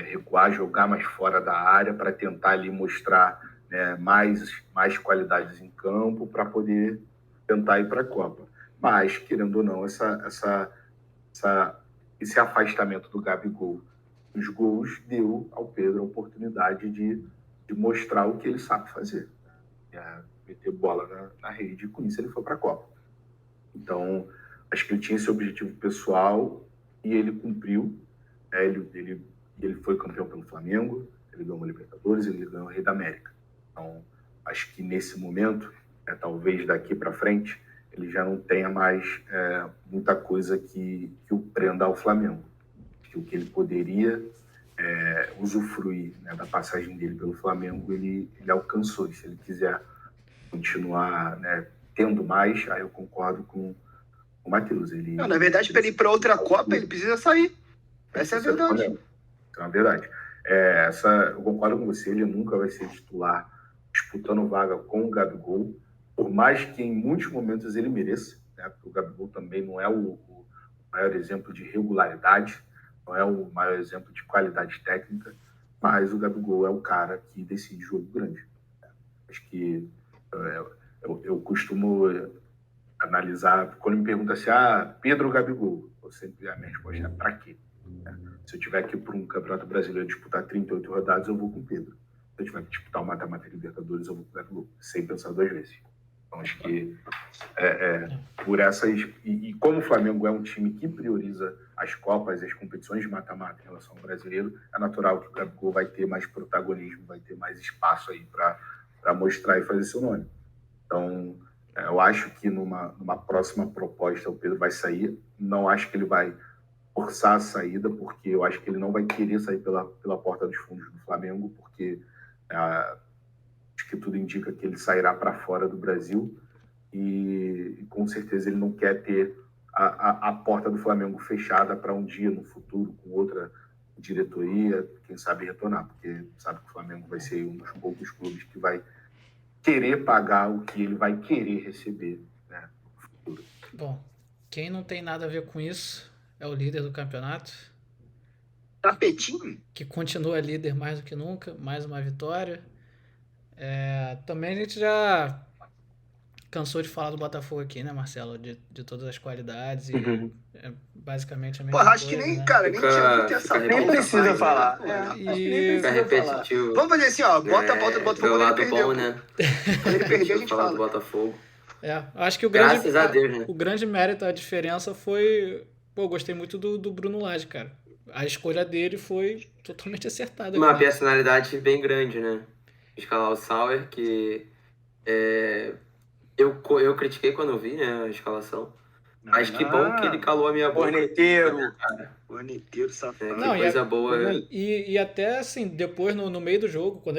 recuar, jogar mais fora da área para tentar ali mostrar, né, mais qualidades em campo para poder tentar ir para a Copa. Mas, querendo ou não, esse afastamento do Gabigol dos gols deu ao Pedro a oportunidade de mostrar o que ele sabe fazer. Meter bola na rede, e com isso ele foi para a Copa. Então, acho que ele tinha esse objetivo pessoal e ele cumpriu. Ele foi campeão pelo Flamengo, ele ganhou uma Libertadores, ele ganhou o Rei da América. Então, acho que nesse momento, talvez daqui para frente, ele já não tenha mais muita coisa que o prenda ao Flamengo. Que o que ele poderia usufruir, né, da passagem dele pelo Flamengo, ele alcançou. E se ele quiser continuar, né, tendo mais, aí eu concordo com o Matheus. Na verdade, para ele ir para outra Copa, ele precisa sair. Essa é a verdade. É a verdade. Eu concordo com você, ele nunca vai ser titular disputando vaga com o Gabigol, por mais que em muitos momentos ele mereça, né, porque o Gabigol também não é o maior exemplo de regularidade, não é o maior exemplo de qualidade técnica, mas o Gabigol é o cara que decide jogo grande. Acho que eu costumo analisar, quando me perguntam assim, Pedro ou Gabigol, a minha resposta é para quê? Se eu tiver que ir para um Campeonato Brasileiro disputar 38 rodadas, eu vou com o Pedro. Se eu tiver que disputar o Mata-Mata Libertadores, eu vou com o Gabigol, sem pensar duas vezes. Então, acho que por essas... E como o Flamengo é um time que prioriza as Copas e as competições de mata-mata em relação ao brasileiro, é natural que o Gabigol vai ter mais protagonismo, vai ter mais espaço aí para mostrar e fazer seu nome. Então, eu acho que numa próxima proposta o Pedro vai sair. Não acho que ele vai forçar a saída, porque eu acho que ele não vai querer sair pela porta dos fundos do Flamengo, porque acho que tudo indica que ele sairá para fora do Brasil e com certeza ele não quer ter a porta do Flamengo fechada para um dia no futuro com outra diretoria, quem sabe retornar, porque sabe que o Flamengo vai ser um dos poucos clubes que vai querer pagar o que ele vai querer receber, né, no futuro. Bom, quem não tem nada a ver com isso é o líder do campeonato. Tapetinho? Que continua líder mais do que nunca, mais uma vitória. Também a gente já cansou de falar do Botafogo aqui, né, Marcelo? De todas as qualidades e basicamente a mesma coisa. Acho que nem, né? Cara, nem tinha muito essa pauta. Nem precisa falar. Fica repetitivo. Vamos fazer assim, ó, bota a pauta do Botafogo pelo lado ele perdeu. bom, né? Quando ele perder, a gente falar fala. do Botafogo. Acho que Graças a Deus, né? O grande mérito, a diferença foi... eu gostei muito do Bruno Lage, cara. A escolha dele foi totalmente acertada. Uma personalidade bem grande, né? Escalar o Sauer, que eu critiquei quando eu vi, né, a escalação. Mas que bom que ele calou a minha boca. Corneteiro, safado. Que coisa boa. E até, assim, depois, no meio do jogo, quando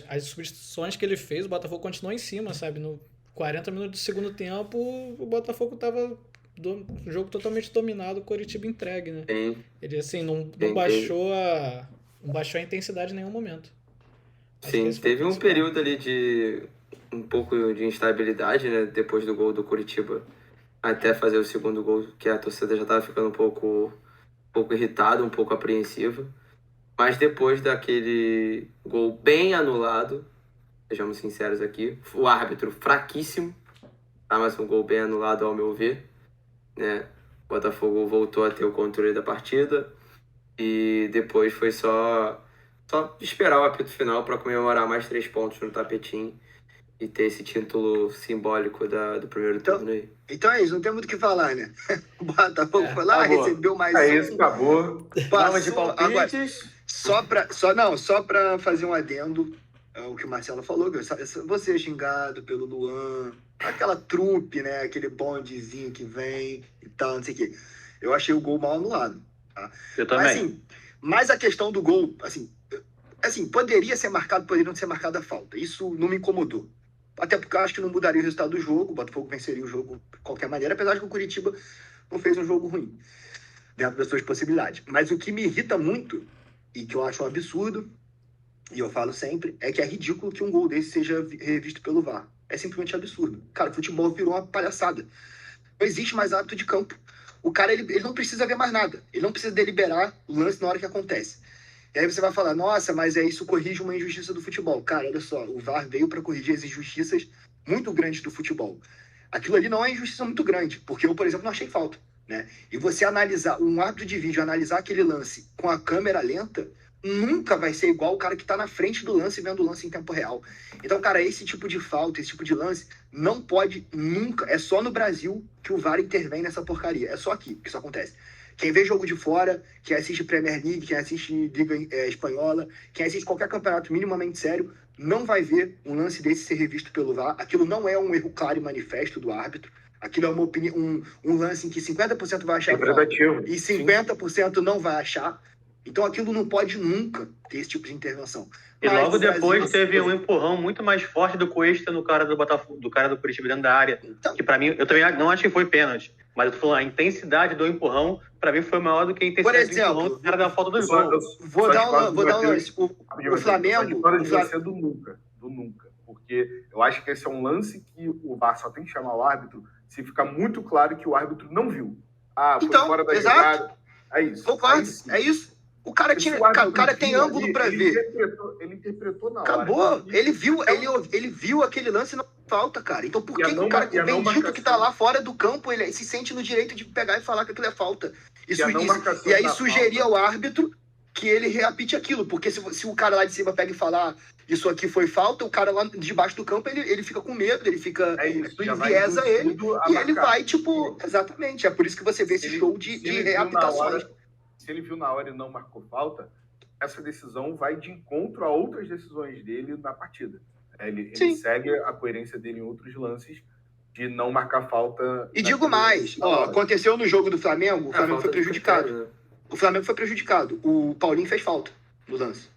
as substituições que ele fez, o Botafogo continuou em cima, sabe? No 40 minutos do segundo tempo, o Botafogo tava... o jogo totalmente dominado, o Coritiba entregue, né? Sim. Ele, assim, não baixou Não baixou a intensidade em nenhum momento. Sim, teve um período ali de um pouco de instabilidade, né? Depois do gol do Coritiba, até fazer o segundo gol, que a torcida já estava ficando um pouco irritada, um pouco apreensiva. Mas depois daquele gol bem anulado, sejamos sinceros aqui, o árbitro fraquíssimo, tá? Mas um gol bem anulado ao meu ver, né? O Botafogo voltou a ter o controle da partida e depois foi só esperar o apito final para comemorar mais 3 pontos no tapetinho e ter esse título simbólico do primeiro turno aí. Então é isso, não tem muito o que falar, né? O Botafogo foi lá, recebeu mais isso, acabou. Passou, de palpites. Agora, só pra fazer um adendo, o que o Marcelo falou, que você é xingado pelo Luan, aquela trupe, né? Aquele bondezinho que vem e tal, não sei o quê. Eu achei o gol mal anulado. Tá? Eu também. Mas a questão do gol, assim, poderia ser marcado, poderia não ser marcada a falta. Isso não me incomodou. Até porque eu acho que não mudaria o resultado do jogo, o Botafogo venceria o jogo de qualquer maneira, apesar de que o Coritiba não fez um jogo ruim, dentro das suas possibilidades. Mas o que me irrita muito, e que eu acho um absurdo, e eu falo sempre, é que é ridículo que um gol desse seja revisto pelo VAR. É simplesmente absurdo. Cara, o futebol virou uma palhaçada. Não existe mais hábito de campo. O cara, ele não precisa ver mais nada. Ele não precisa deliberar o lance na hora que acontece. E aí você vai falar, nossa, mas isso corrige uma injustiça do futebol. Cara, olha só, o VAR veio para corrigir as injustiças muito grandes do futebol. Aquilo ali não é injustiça muito grande, porque eu, por exemplo, não achei falta, né? E você analisar, um árbitro de vídeo, analisar aquele lance com a câmera lenta, nunca vai ser igual o cara que está na frente do lance vendo o lance em tempo real. Então, cara, esse tipo de falta, esse tipo de lance, não pode nunca, é só no Brasil que o VAR intervém nessa porcaria. É só aqui que isso acontece. Quem vê jogo de fora, quem assiste Premier League, quem assiste Liga Espanhola, quem assiste qualquer campeonato minimamente sério, não vai ver um lance desse ser revisto pelo VAR. Aquilo não é um erro claro e manifesto do árbitro. Aquilo é uma opinião, um lance em que 50% vai achar falta e 50% não vai achar. Então aquilo não pode nunca ter esse tipo de intervenção. E logo depois teve um empurrão muito mais forte do Cuesta no cara do Botafogo, do cara do Coritiba dentro da área. Então, que pra mim, eu também não acho que foi pênalti. Mas eu tô falando, a intensidade do empurrão, pra mim, foi maior do que a intensidade do empurrão do cara da falta do jogo. Vou dar um lance. O Flamengo... Do nunca. Porque eu acho que esse é um lance que o VAR só tem que chamar o árbitro se ficar muito claro que o árbitro não viu. Foi fora da jogada. É isso. É isso. O cara tem ângulo pra ver. Ele interpretou na Acabou. hora. Ele viu aquele lance na falta, cara. Então por que o cara, o bendito que tá lá fora do campo, ele se sente no direito de pegar e falar que aquilo é falta? E aí sugerir ao árbitro que ele reapite aquilo. Porque se o cara lá de cima pega e falar isso aqui foi falta, o cara lá de baixo do campo, ele fica com medo, ele fica... enviesa ele e ele vai, tipo... Exatamente. É por isso que você vê esse show de reapitações. Se ele viu na hora e não marcou falta, essa decisão vai de encontro a outras decisões dele na partida. Ele segue a coerência dele em outros lances de não marcar falta. E digo mais, aconteceu no jogo do Flamengo, o Flamengo foi prejudicado. O Flamengo foi prejudicado. O Paulinho fez falta no lance.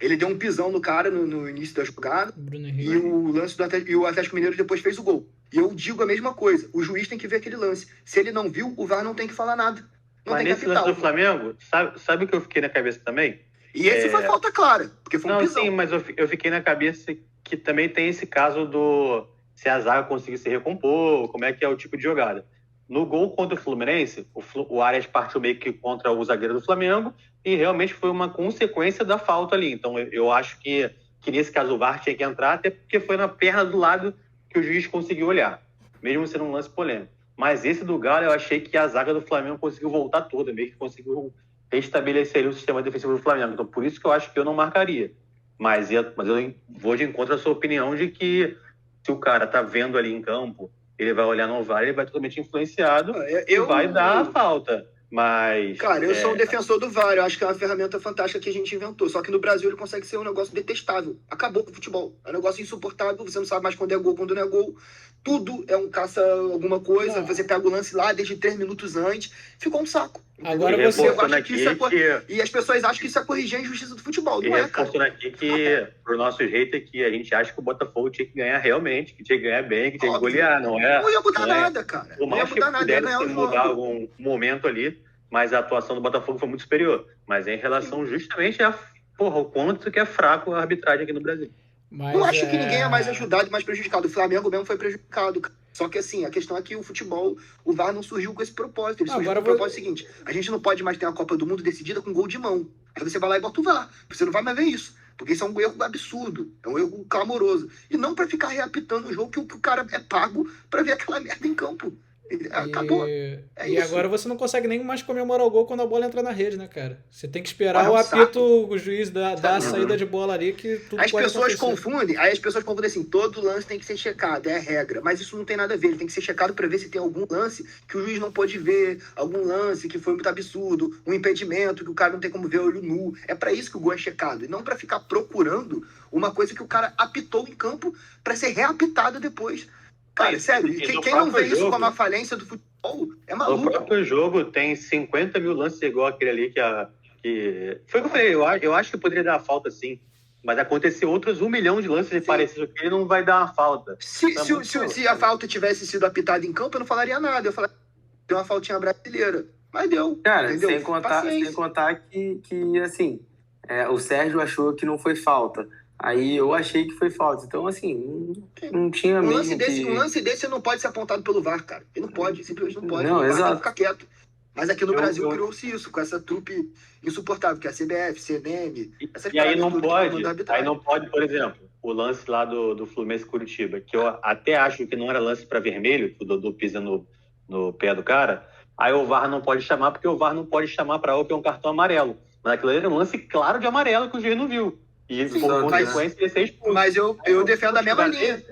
Ele deu um pisão no cara no início da jogada e o lance e o Atlético Mineiro depois fez o gol. E eu digo a mesma coisa, o juiz tem que ver aquele lance. Se ele não viu, o VAR não tem que falar nada. Mas nesse lance do Flamengo, sabe o que eu fiquei na cabeça também? E esse foi falta clara, porque foi um pisão. Sim, mas eu fiquei na cabeça que também tem esse caso do se a zaga conseguir se recompor, como é que é o tipo de jogada. No gol contra o Fluminense, o Arias partiu meio que contra o zagueiro do Flamengo e realmente foi uma consequência da falta ali. Então eu acho que nesse caso o VAR tinha que entrar, até porque foi na perna do lado que o juiz conseguiu olhar, mesmo sendo um lance polêmico. Mas esse do Galo, eu achei que a zaga do Flamengo conseguiu voltar toda, meio que conseguiu restabelecer o sistema defensivo do Flamengo. Então, por isso que eu acho que eu não marcaria. Mas eu vou de encontro à sua opinião de que se o cara tá vendo ali em campo, ele vai olhar no VAR, ele vai totalmente influenciado e vai dar a falta. Mas... Cara, eu sou um defensor do VAR, eu acho que é uma ferramenta fantástica que a gente inventou. Só que no Brasil ele consegue ser um negócio detestável. Acabou com o futebol. É um negócio insuportável, você não sabe mais quando é gol, quando não é gol. Tudo é um caça alguma coisa, você pega o lance lá desde 3 minutos antes, ficou um saco. Agora você acha que isso e as pessoas acham que isso é corrigir a injustiça do futebol, não é, cara? Reforçando aqui que, pro nosso jeito, é que a gente acha que o Botafogo tinha que ganhar realmente, que tinha que ganhar bem, que tinha que golear, não é? Não ia mudar nada, cara. Por mais que pudesse mudar algum momento ali, mas a atuação do Botafogo foi muito superior. Mas é em relação justamente o quanto que é fraco a arbitragem aqui no Brasil. Mas não acho que ninguém é mais ajudado e mais prejudicado. O Flamengo mesmo foi prejudicado. Só que assim, a questão é que o futebol, o VAR não surgiu com esse propósito. Ele surgiu com o propósito seguinte: a gente não pode mais ter a Copa do Mundo decidida com gol de mão. Aí você vai lá e bota o VAR. Você não vai mais ver isso. Porque isso é um erro absurdo. É um erro clamoroso. E não pra ficar reapitando o jogo que o cara é pago pra ver aquela merda em campo. Acabou. E agora você não consegue nem mais comemorar o gol quando a bola entra na rede, né, cara? Você tem que esperar o apito, o juiz dar a saída de bola ali, que tudo as pode pessoas acontecer. Aí as pessoas confundem assim, todo lance tem que ser checado, é a regra. Mas isso não tem nada a ver, ele tem que ser checado pra ver se tem algum lance que o juiz não pode ver, algum lance que foi muito absurdo, um impedimento que o cara não tem como ver olho nu. É pra isso que o gol é checado, e não pra ficar procurando uma coisa que o cara apitou em campo pra ser reapitado depois. Cara, sério, quem não vê isso como a falência do futebol é maluco. O próprio jogo tem 50 mil lances igual aquele ali que... Foi o que eu falei, eu acho que poderia dar a falta sim, mas aconteceu outros 1 milhão de lances parecidos que ele não vai dar uma falta. Se a falta tivesse sido apitada em campo, eu não falaria nada. Eu falaria, deu uma faltinha brasileira. Mas deu. Cara, entendeu? sem contar que assim, o Sérgio achou que não foi falta. Aí eu achei que foi falta. Então, assim, não tinha um lance desse não pode ser apontado pelo VAR, cara. Ele não pode, simplesmente não pode. Não, exato. Ficar quieto. Mas aqui no Brasil criou-se isso, com essa trupe insuportável, que é a CBF, CNM, essas e aí não pode, por exemplo, o lance lá do Fluminense Curitiba, que eu até acho que não era lance para vermelho, que o Dodô pisa no pé do cara, aí o VAR não pode chamar, porque o VAR não pode chamar para que é um cartão amarelo. Mas aquilo era um lance claro de amarelo que o juiz não viu. E por consequência ele ser expulso. Mas eu defendo a mesma linha.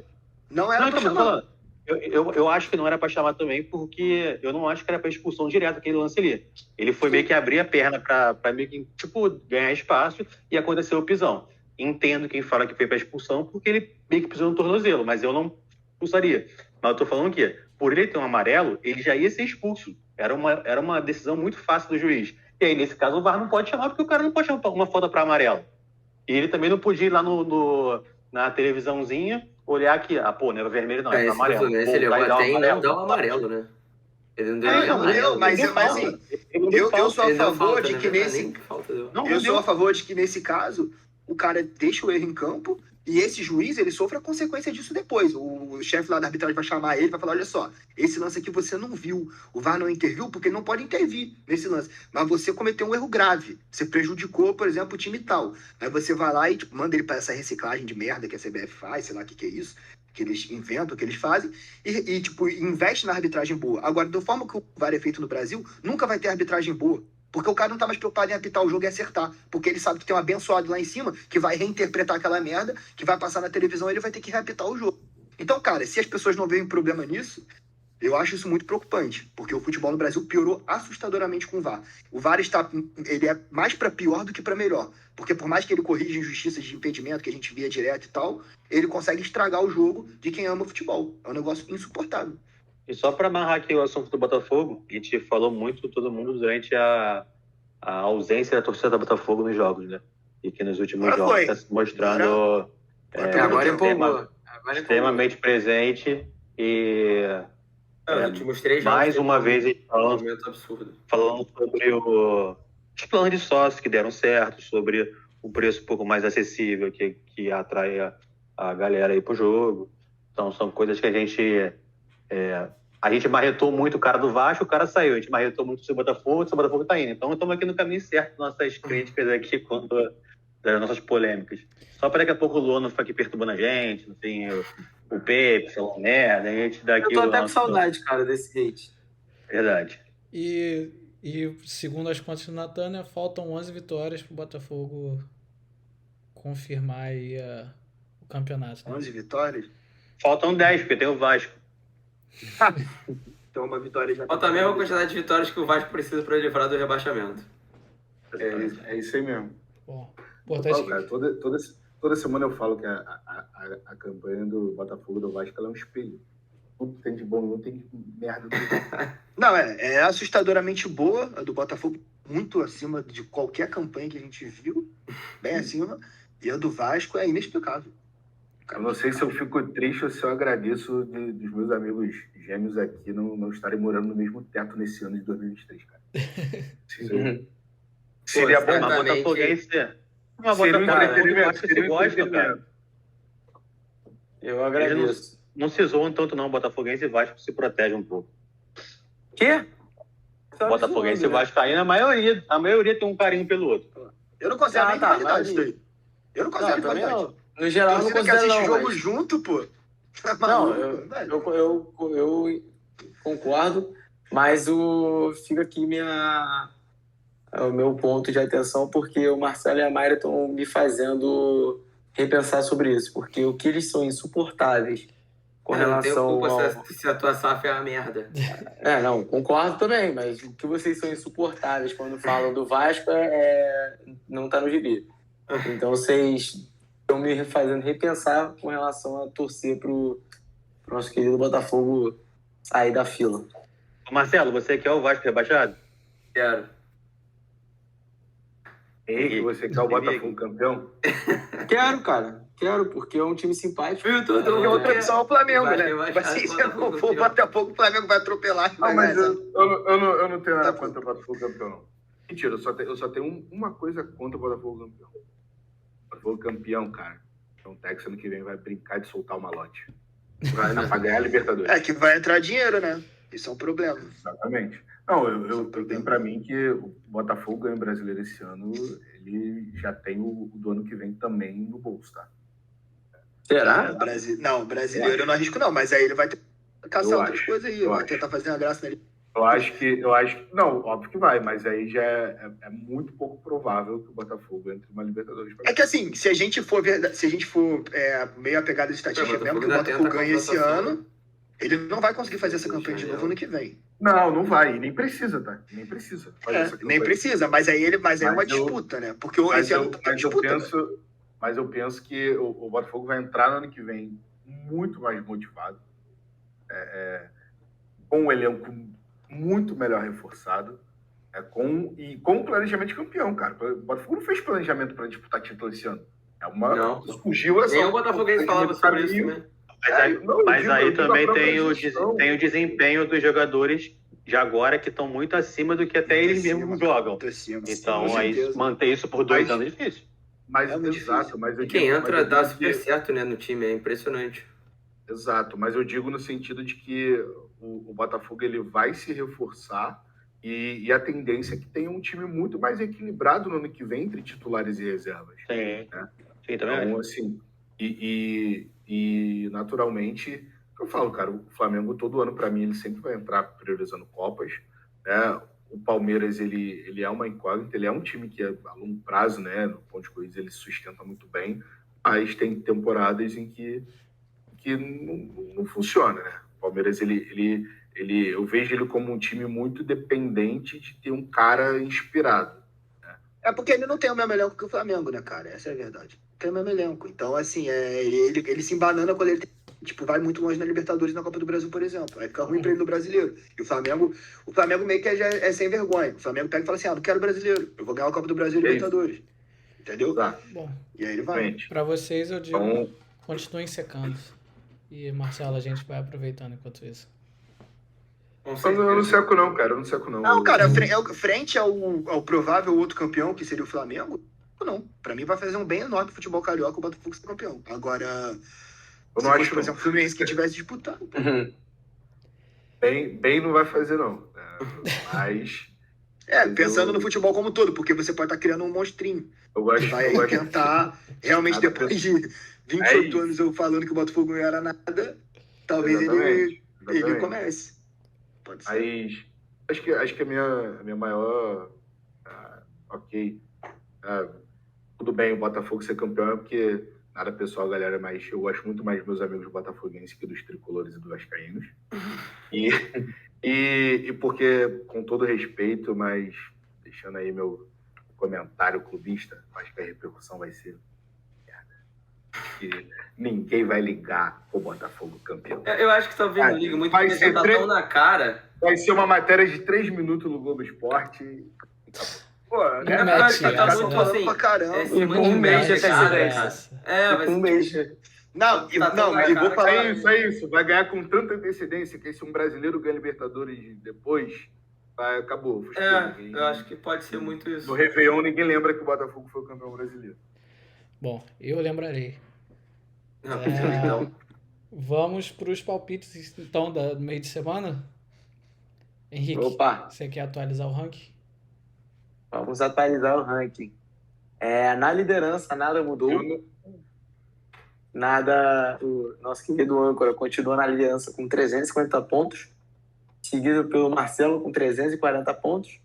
Não era pra chamar. Eu acho que não era pra chamar também, porque eu não acho que era pra expulsão direta aquele lance ali. Ele foi meio que abrir a perna pra meio que, tipo, ganhar espaço e aconteceu o pisão. Entendo quem fala que foi pra expulsão, porque ele meio que pisou no tornozelo, mas eu não expulsaria. Mas eu tô falando que, por ele ter um amarelo, ele já ia ser expulso. Era uma decisão muito fácil do juiz. E aí, nesse caso, o VAR não pode chamar, porque o cara não pode chamar uma falta pra amarelo. E ele também não podia ir lá na televisãozinha, olhar aqui, não era vermelho não, era amarelo. Ele não dá um amarelo, né? Ele não deu amarelo. Mas assim, eu sou a favor de que nesse caso, o cara deixa o erro em campo e esse juiz, ele sofre a consequência disso depois. O chefe lá da arbitragem vai chamar ele, vai falar, olha só, esse lance aqui você não viu, o VAR não interviu porque ele não pode intervir nesse lance, mas você cometeu um erro grave, você prejudicou, por exemplo, o time tal. Aí você vai lá e manda ele para essa reciclagem de merda que a CBF faz, sei lá o que é isso, que eles inventam, que eles fazem, e investe na arbitragem boa. Agora, da forma que o VAR é feito no Brasil, nunca vai ter arbitragem boa. Porque o cara não tá mais preocupado em apitar o jogo e acertar. Porque ele sabe que tem um abençoado lá em cima que vai reinterpretar aquela merda, que vai passar na televisão e ele vai ter que reapitar o jogo. Então, cara, se as pessoas não veem problema nisso, eu acho isso muito preocupante. Porque o futebol no Brasil piorou assustadoramente com o VAR. O VAR ele é mais pra pior do que pra melhor. Porque por mais que ele corrija injustiças de impedimento que a gente via direto e tal, ele consegue estragar o jogo de quem ama o futebol. É um negócio insuportável. E só para amarrar aqui o assunto do Botafogo, a gente falou muito, todo mundo, durante a ausência da torcida do Botafogo nos jogos, né? E que nos últimos jogos está se mostrando extremamente presente e últimos 3 mais uma vez falando sobre os planos de sócio que deram certo, sobre o preço um pouco mais acessível que atrai a galera aí pro jogo. Então são coisas que a gente marretou muito o cara do Vasco, o cara saiu. A gente marretou muito o seu Botafogo tá indo. Então estamos aqui no caminho certo, nossas críticas aqui das nossas polêmicas. Só para daqui a pouco o Luan não ficar aqui perturbando a gente, assim, o Pepe, falando merda, a gente dá aqui. Eu tô até com saudade, cara, desse hate. Verdade. E segundo as contas do Natan, faltam 11 vitórias pro Botafogo confirmar aí o campeonato. Né? 11 vitórias? Faltam 10, porque tem o Vasco. Então uma vitória já... Falta a mesma quantidade de vitórias que o Vasco precisa para livrar do rebaixamento. É isso aí mesmo. Bom, cara, toda semana eu falo que a campanha do Botafogo do Vasco ela é um espelho. Tudo tem de bom, não tem de merda. Não, é assustadoramente boa a do Botafogo, muito acima de qualquer campanha que a gente viu, bem acima, e a do Vasco é inexplicável. Eu não sei se eu fico triste ou se eu agradeço dos meus amigos gêmeos aqui não estarem morando no mesmo teto nesse ano de 2023, cara. Seria bom. Uma botafoguense. Uma botafoguense que você gosta, cara. Eu agradeço. Não se zoam tanto, não. Botafoguense e Vasco se protegem um pouco. Quê? Botafoguense e Vascaíno, a maioria tem um carinho pelo outro. Eu não considero nem rivalidade isso daí. Eu não considero rivalidade. No geral, eu não considero que assiste não, jogo mas... junto, pô. Não, eu concordo, mas fica aqui o meu ponto de atenção, porque o Marcelo e a Mayra estão me fazendo repensar sobre isso, porque o que eles são insuportáveis com relação se a tua SAF é uma merda. Não, concordo também, mas o que vocês são insuportáveis quando falam do Vasco não tá no gibi. Então vocês estão me fazendo repensar com relação a torcer pro nosso querido Botafogo sair da fila. Marcelo, você quer o Vasco rebaixado? Quero. Henrique, você quer o Botafogo campeão? Quero, cara. Quero, porque é um time simpático. E outra opção é o Flamengo, né? Mas se não for o Botafogo, o Flamengo vai atropelar. Mas eu não tenho nada contra o Botafogo campeão, não. Mentira, eu só tenho uma coisa contra o Botafogo campeão. O Botafogo campeão, cara. Então o Texas ano que vem vai brincar de soltar o malote. Vai ganhar a Libertadores. É que vai entrar dinheiro, né? Isso é um problema. Exatamente. Não, eu tenho pra mim que o Botafogo ganha o Brasileiro esse ano, ele já tem o do ano que vem também no bolso, tá? Será? Não, o brasileiro eu não arrisco não, mas aí ele vai caçar outras coisas aí, vai tentar fazer uma graça nele. Eu acho que, não, óbvio que vai, mas aí já é muito pouco provável que o Botafogo entre uma Libertadores. É que assim, se a gente for meio apegado de estatística mesmo, que o Botafogo ganha esse ano, ele não vai conseguir fazer essa campanha de novo ano que vem. Não vai, nem precisa, tá? Nem precisa. Nem precisa, mas aí é uma disputa, né? Porque esse ano tá disputa. Mas eu penso que o Botafogo vai entrar no ano que vem muito mais motivado, com um elenco muito melhor reforçado, com um planejamento de campeão, cara. O Botafogo não fez planejamento para disputar título esse ano. Surgiu essa. Nem o Botafoguense falava sobre isso, né? Mas aí também tem o desempenho dos jogadores de agora que estão muito acima do que até eles mesmos jogam. Então, aí manter isso por 2 anos é difícil. Mas exato, mas eu quem entra dá super certo, né, no time, é impressionante. Exato, mas eu digo no sentido de que o Botafogo ele vai se reforçar e a tendência é que tenha um time muito mais equilibrado no ano que vem entre titulares e reservas. Sim, né? Sim, também. Então, assim, e naturalmente, eu falo, cara, o Flamengo todo ano, para mim, ele sempre vai entrar priorizando Copas, né? O Palmeiras, ele é uma incógnita, ele é um time que a longo prazo, né, no ponto de corrida, ele sustenta muito bem, mas tem temporadas em que não funciona, né? O Palmeiras, eu vejo ele como um time muito dependente de ter um cara inspirado. Né? É porque ele não tem o mesmo elenco que o Flamengo, né, cara? Essa é a verdade. Não tem o mesmo elenco. Então, assim, ele se embanana quando ele vai muito longe na Libertadores, na Copa do Brasil, por exemplo. Aí fica ruim pra ele no Brasileiro. E o Flamengo meio que já é sem vergonha. O Flamengo pega e fala assim, não quero Brasileiro. Eu vou ganhar a Copa do Brasil e Libertadores. Entendeu? Bom, e aí ele vai. Pra vocês, eu digo, continuem secando. E, Marcelo, a gente vai aproveitando enquanto isso. Eu não seco não, cara. Eu não seco não. Não, cara, frente ao provável outro campeão, que seria o Flamengo, não. Pra mim vai fazer um bem enorme pro futebol carioca o Botafogo ser campeão. Agora... Eu não acho, por exemplo, o Fluminense que tivesse disputando. Bem não vai fazer, não. Mas... pensando no futebol como um todo, porque você pode estar criando um monstrinho. Vai tentar, realmente, depois de 28 anos eu falando que o Botafogo não era nada, talvez ele comece. Pode ser. Mas acho que a minha maior... tudo bem o Botafogo ser campeão é porque... Nada pessoal, galera, mas eu gosto muito mais dos meus amigos botafoguenses que dos tricolores e dos vascaínos. E porque, com todo respeito, mas deixando aí meu comentário clubista, acho que a repercussão vai ser que ninguém vai ligar o Botafogo campeão. Eu acho que talvez não ligue muito, porque você tá tão na cara. Vai ser uma matéria de 3 minutos no Globo Esporte. Pô, tá muito assim, um mês de antecedência. Vai ser Não, É vou falar. É isso. Vai ganhar com tanta antecedência que se um brasileiro ganha Libertadores depois, acabou. Eu acho que pode ser muito isso. No Réveillon, ninguém lembra que o Botafogo foi o campeão brasileiro. Bom, eu lembrarei. Não, então. Vamos para os palpites, então, do meio de semana? Henrique, Opa, você quer atualizar o ranking? vamos atualizar o ranking. Na liderança, nada mudou. O nosso querido âncora continua na liderança com 350 pontos, seguido pelo Marcelo com 340 pontos.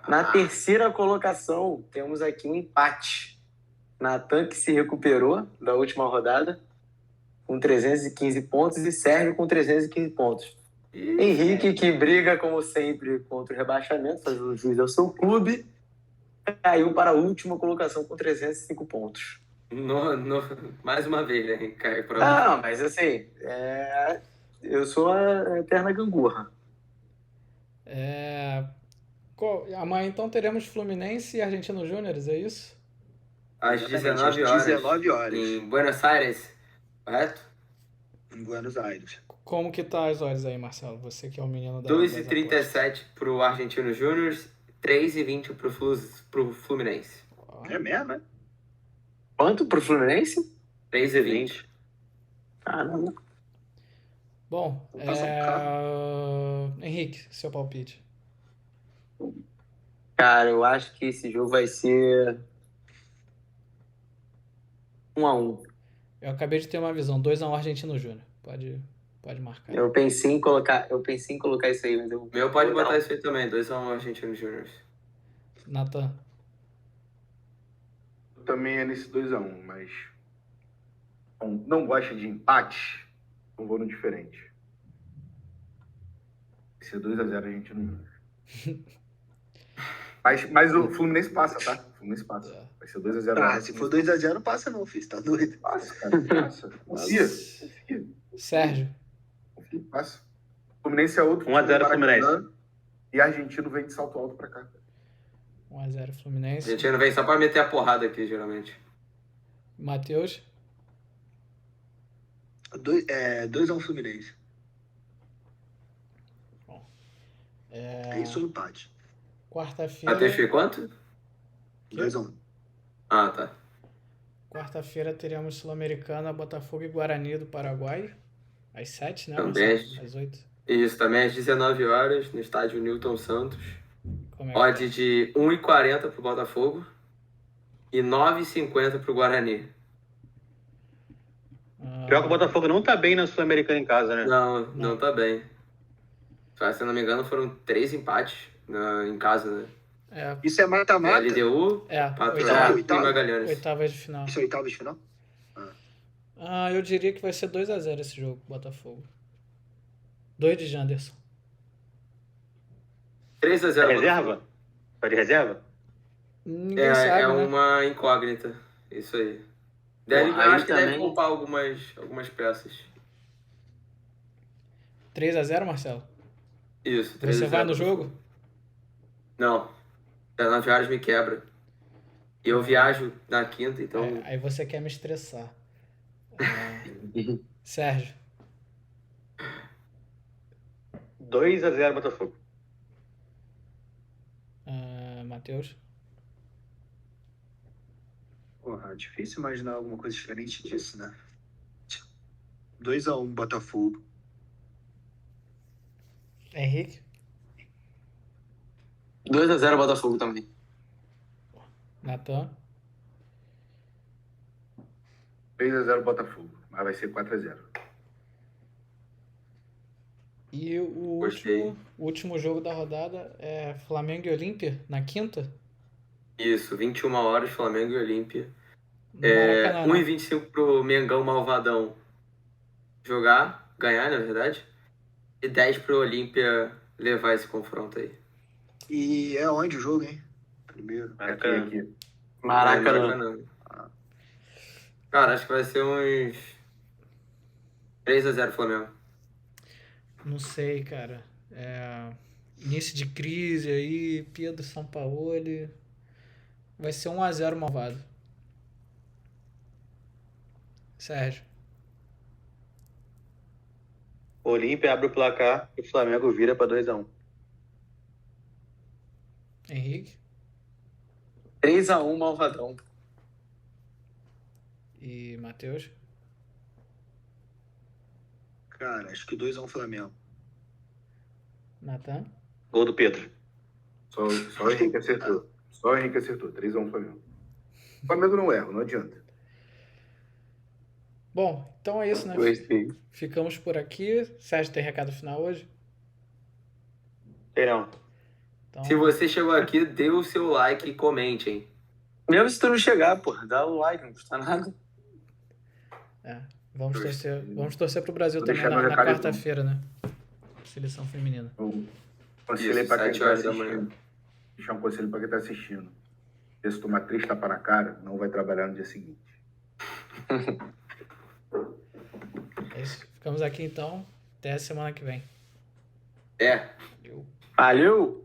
Na terceira colocação, temos aqui um empate. Natan, que se recuperou da última rodada, com 315 pontos, e Sérgio com 315 pontos. Henrique, que briga, como sempre, contra o rebaixamento, fazendo jus ao seu clube, caiu para a última colocação com 305 pontos. Mais uma vez, né? Caiu para Não, mas assim, eu sou a eterna gangorra. Amanhã, então, teremos Fluminense e Argentino Júnior, é isso? Às 19 horas. 19 horas. Em Buenos Aires, correto? Em Buenos Aires. Como que tá as horas aí, Marcelo? Você que é o menino da 2h37 pro Argentino Júnior, 3h20 pro Fluminense. É mesmo, né? Quanto pro Fluminense? 3h20. Caramba. Bom, Henrique, seu palpite. Cara, eu acho que esse jogo vai ser 1-1. Eu acabei de ter uma visão, 2-1 Argentino Júnior. Pode marcar. Eu pensei em colocar isso aí, mas eu... Meu pode botar isso aí também, 2-1 Argentino Júnior. Natan. Também é nesse 2-1, mas não gosta de empate, não vou no diferente. Vai ser 2-0 a gente não. Mas o Fluminense passa, tá? O Fluminense passa. Vai ser 2-0. Se for 2-0, não passa não, filho. Tá doido? Passa, cara. Passa. Confia. Sérgio. Confia, passa. O Fluminense é outro. 1-0 Fluminense. E Argentino vem de salto alto pra cá. 1-0 Fluminense. Argentino vem só pra meter a porrada aqui, geralmente. Matheus. 2-1 Fluminense. Bom. É isso ou empate? Quarta-feira. Matheus foi quanto? 2-1. Ah, tá. Quarta-feira teremos Sul-Americana, Botafogo e Guarani do Paraguai. Às 7, né? Também. Às 8. Isso, também às 19 horas, no estádio Newton Santos. Como Odd de 1,40 pro Botafogo e 9,50 pro Guarani. Pior que o Botafogo não tá bem na Sul-Americana em casa, né? Não tá bem. Se eu não me engano, foram 3 empates em casa, né? Isso é mata-mata? LDU, Patronato e Magalhães. Oitavas de final. Isso é oitavas de final? Eu diria que vai ser 2-0 esse jogo, Botafogo. 2 de Janderson. 3-0. Reserva? Tá de reserva? Ninguém sabe, é né? uma incógnita, isso aí. Acho que deve poupar algumas peças. 3-0, Marcelo? Isso, 3-0. Você vai no jogo? Não. 19 horas me quebra. E eu viajo na quinta, então... Aí você quer me estressar. Sérgio. 2-0 Botafogo. Matheus. Porra, difícil imaginar alguma coisa diferente disso, né? 2-1 Botafogo. Henrique. 2-0 Botafogo também. Natan. 3-0 Botafogo, mas vai ser 4-0. E o último jogo da rodada é Flamengo e Olímpia, na quinta? Isso, 21 horas, Flamengo e Olímpia. 1h25 pro Mengão Malvadão ganhar, na verdade. E 10 pro Olímpia levar esse confronto aí. E é onde o jogo, hein? Primeiro. Aqui. Maracanã. Cara, acho que vai ser uns 3-0 Flamengo. Não sei, cara. Início de crise aí, Pedro Sampaoli. Vai ser 1-0 Malvado. Sérgio. O Olímpia abre o placar e o Flamengo vira para 2-1. Henrique 3-1, Malvadão. e Matheus. Cara, acho que 2-1 Flamengo. Natan. Gol do Pedro. Só o Henrique acertou. Só o Henrique acertou. 3-1 Flamengo. O Flamengo não erra, não adianta. Bom, então é isso, né? Gostei. Ficamos por aqui. Sérgio, tem recado final hoje? Tem não. Então, Se você chegou aqui, dê o seu like e comente, hein? Mesmo se tu não chegar, porra, dá o like, não custa nada. vamos torcer pro Brasil Vou também deixar meu na recado, quarta-feira, né? Seleção feminina. Conselho para quem 7 está horas da assistindo. manhã. Deixar um conselho para quem está assistindo. Se tomar 3 tapas na cara, não vai trabalhar no dia seguinte. É isso. Ficamos aqui então. Até a semana que vem. É. Valeu!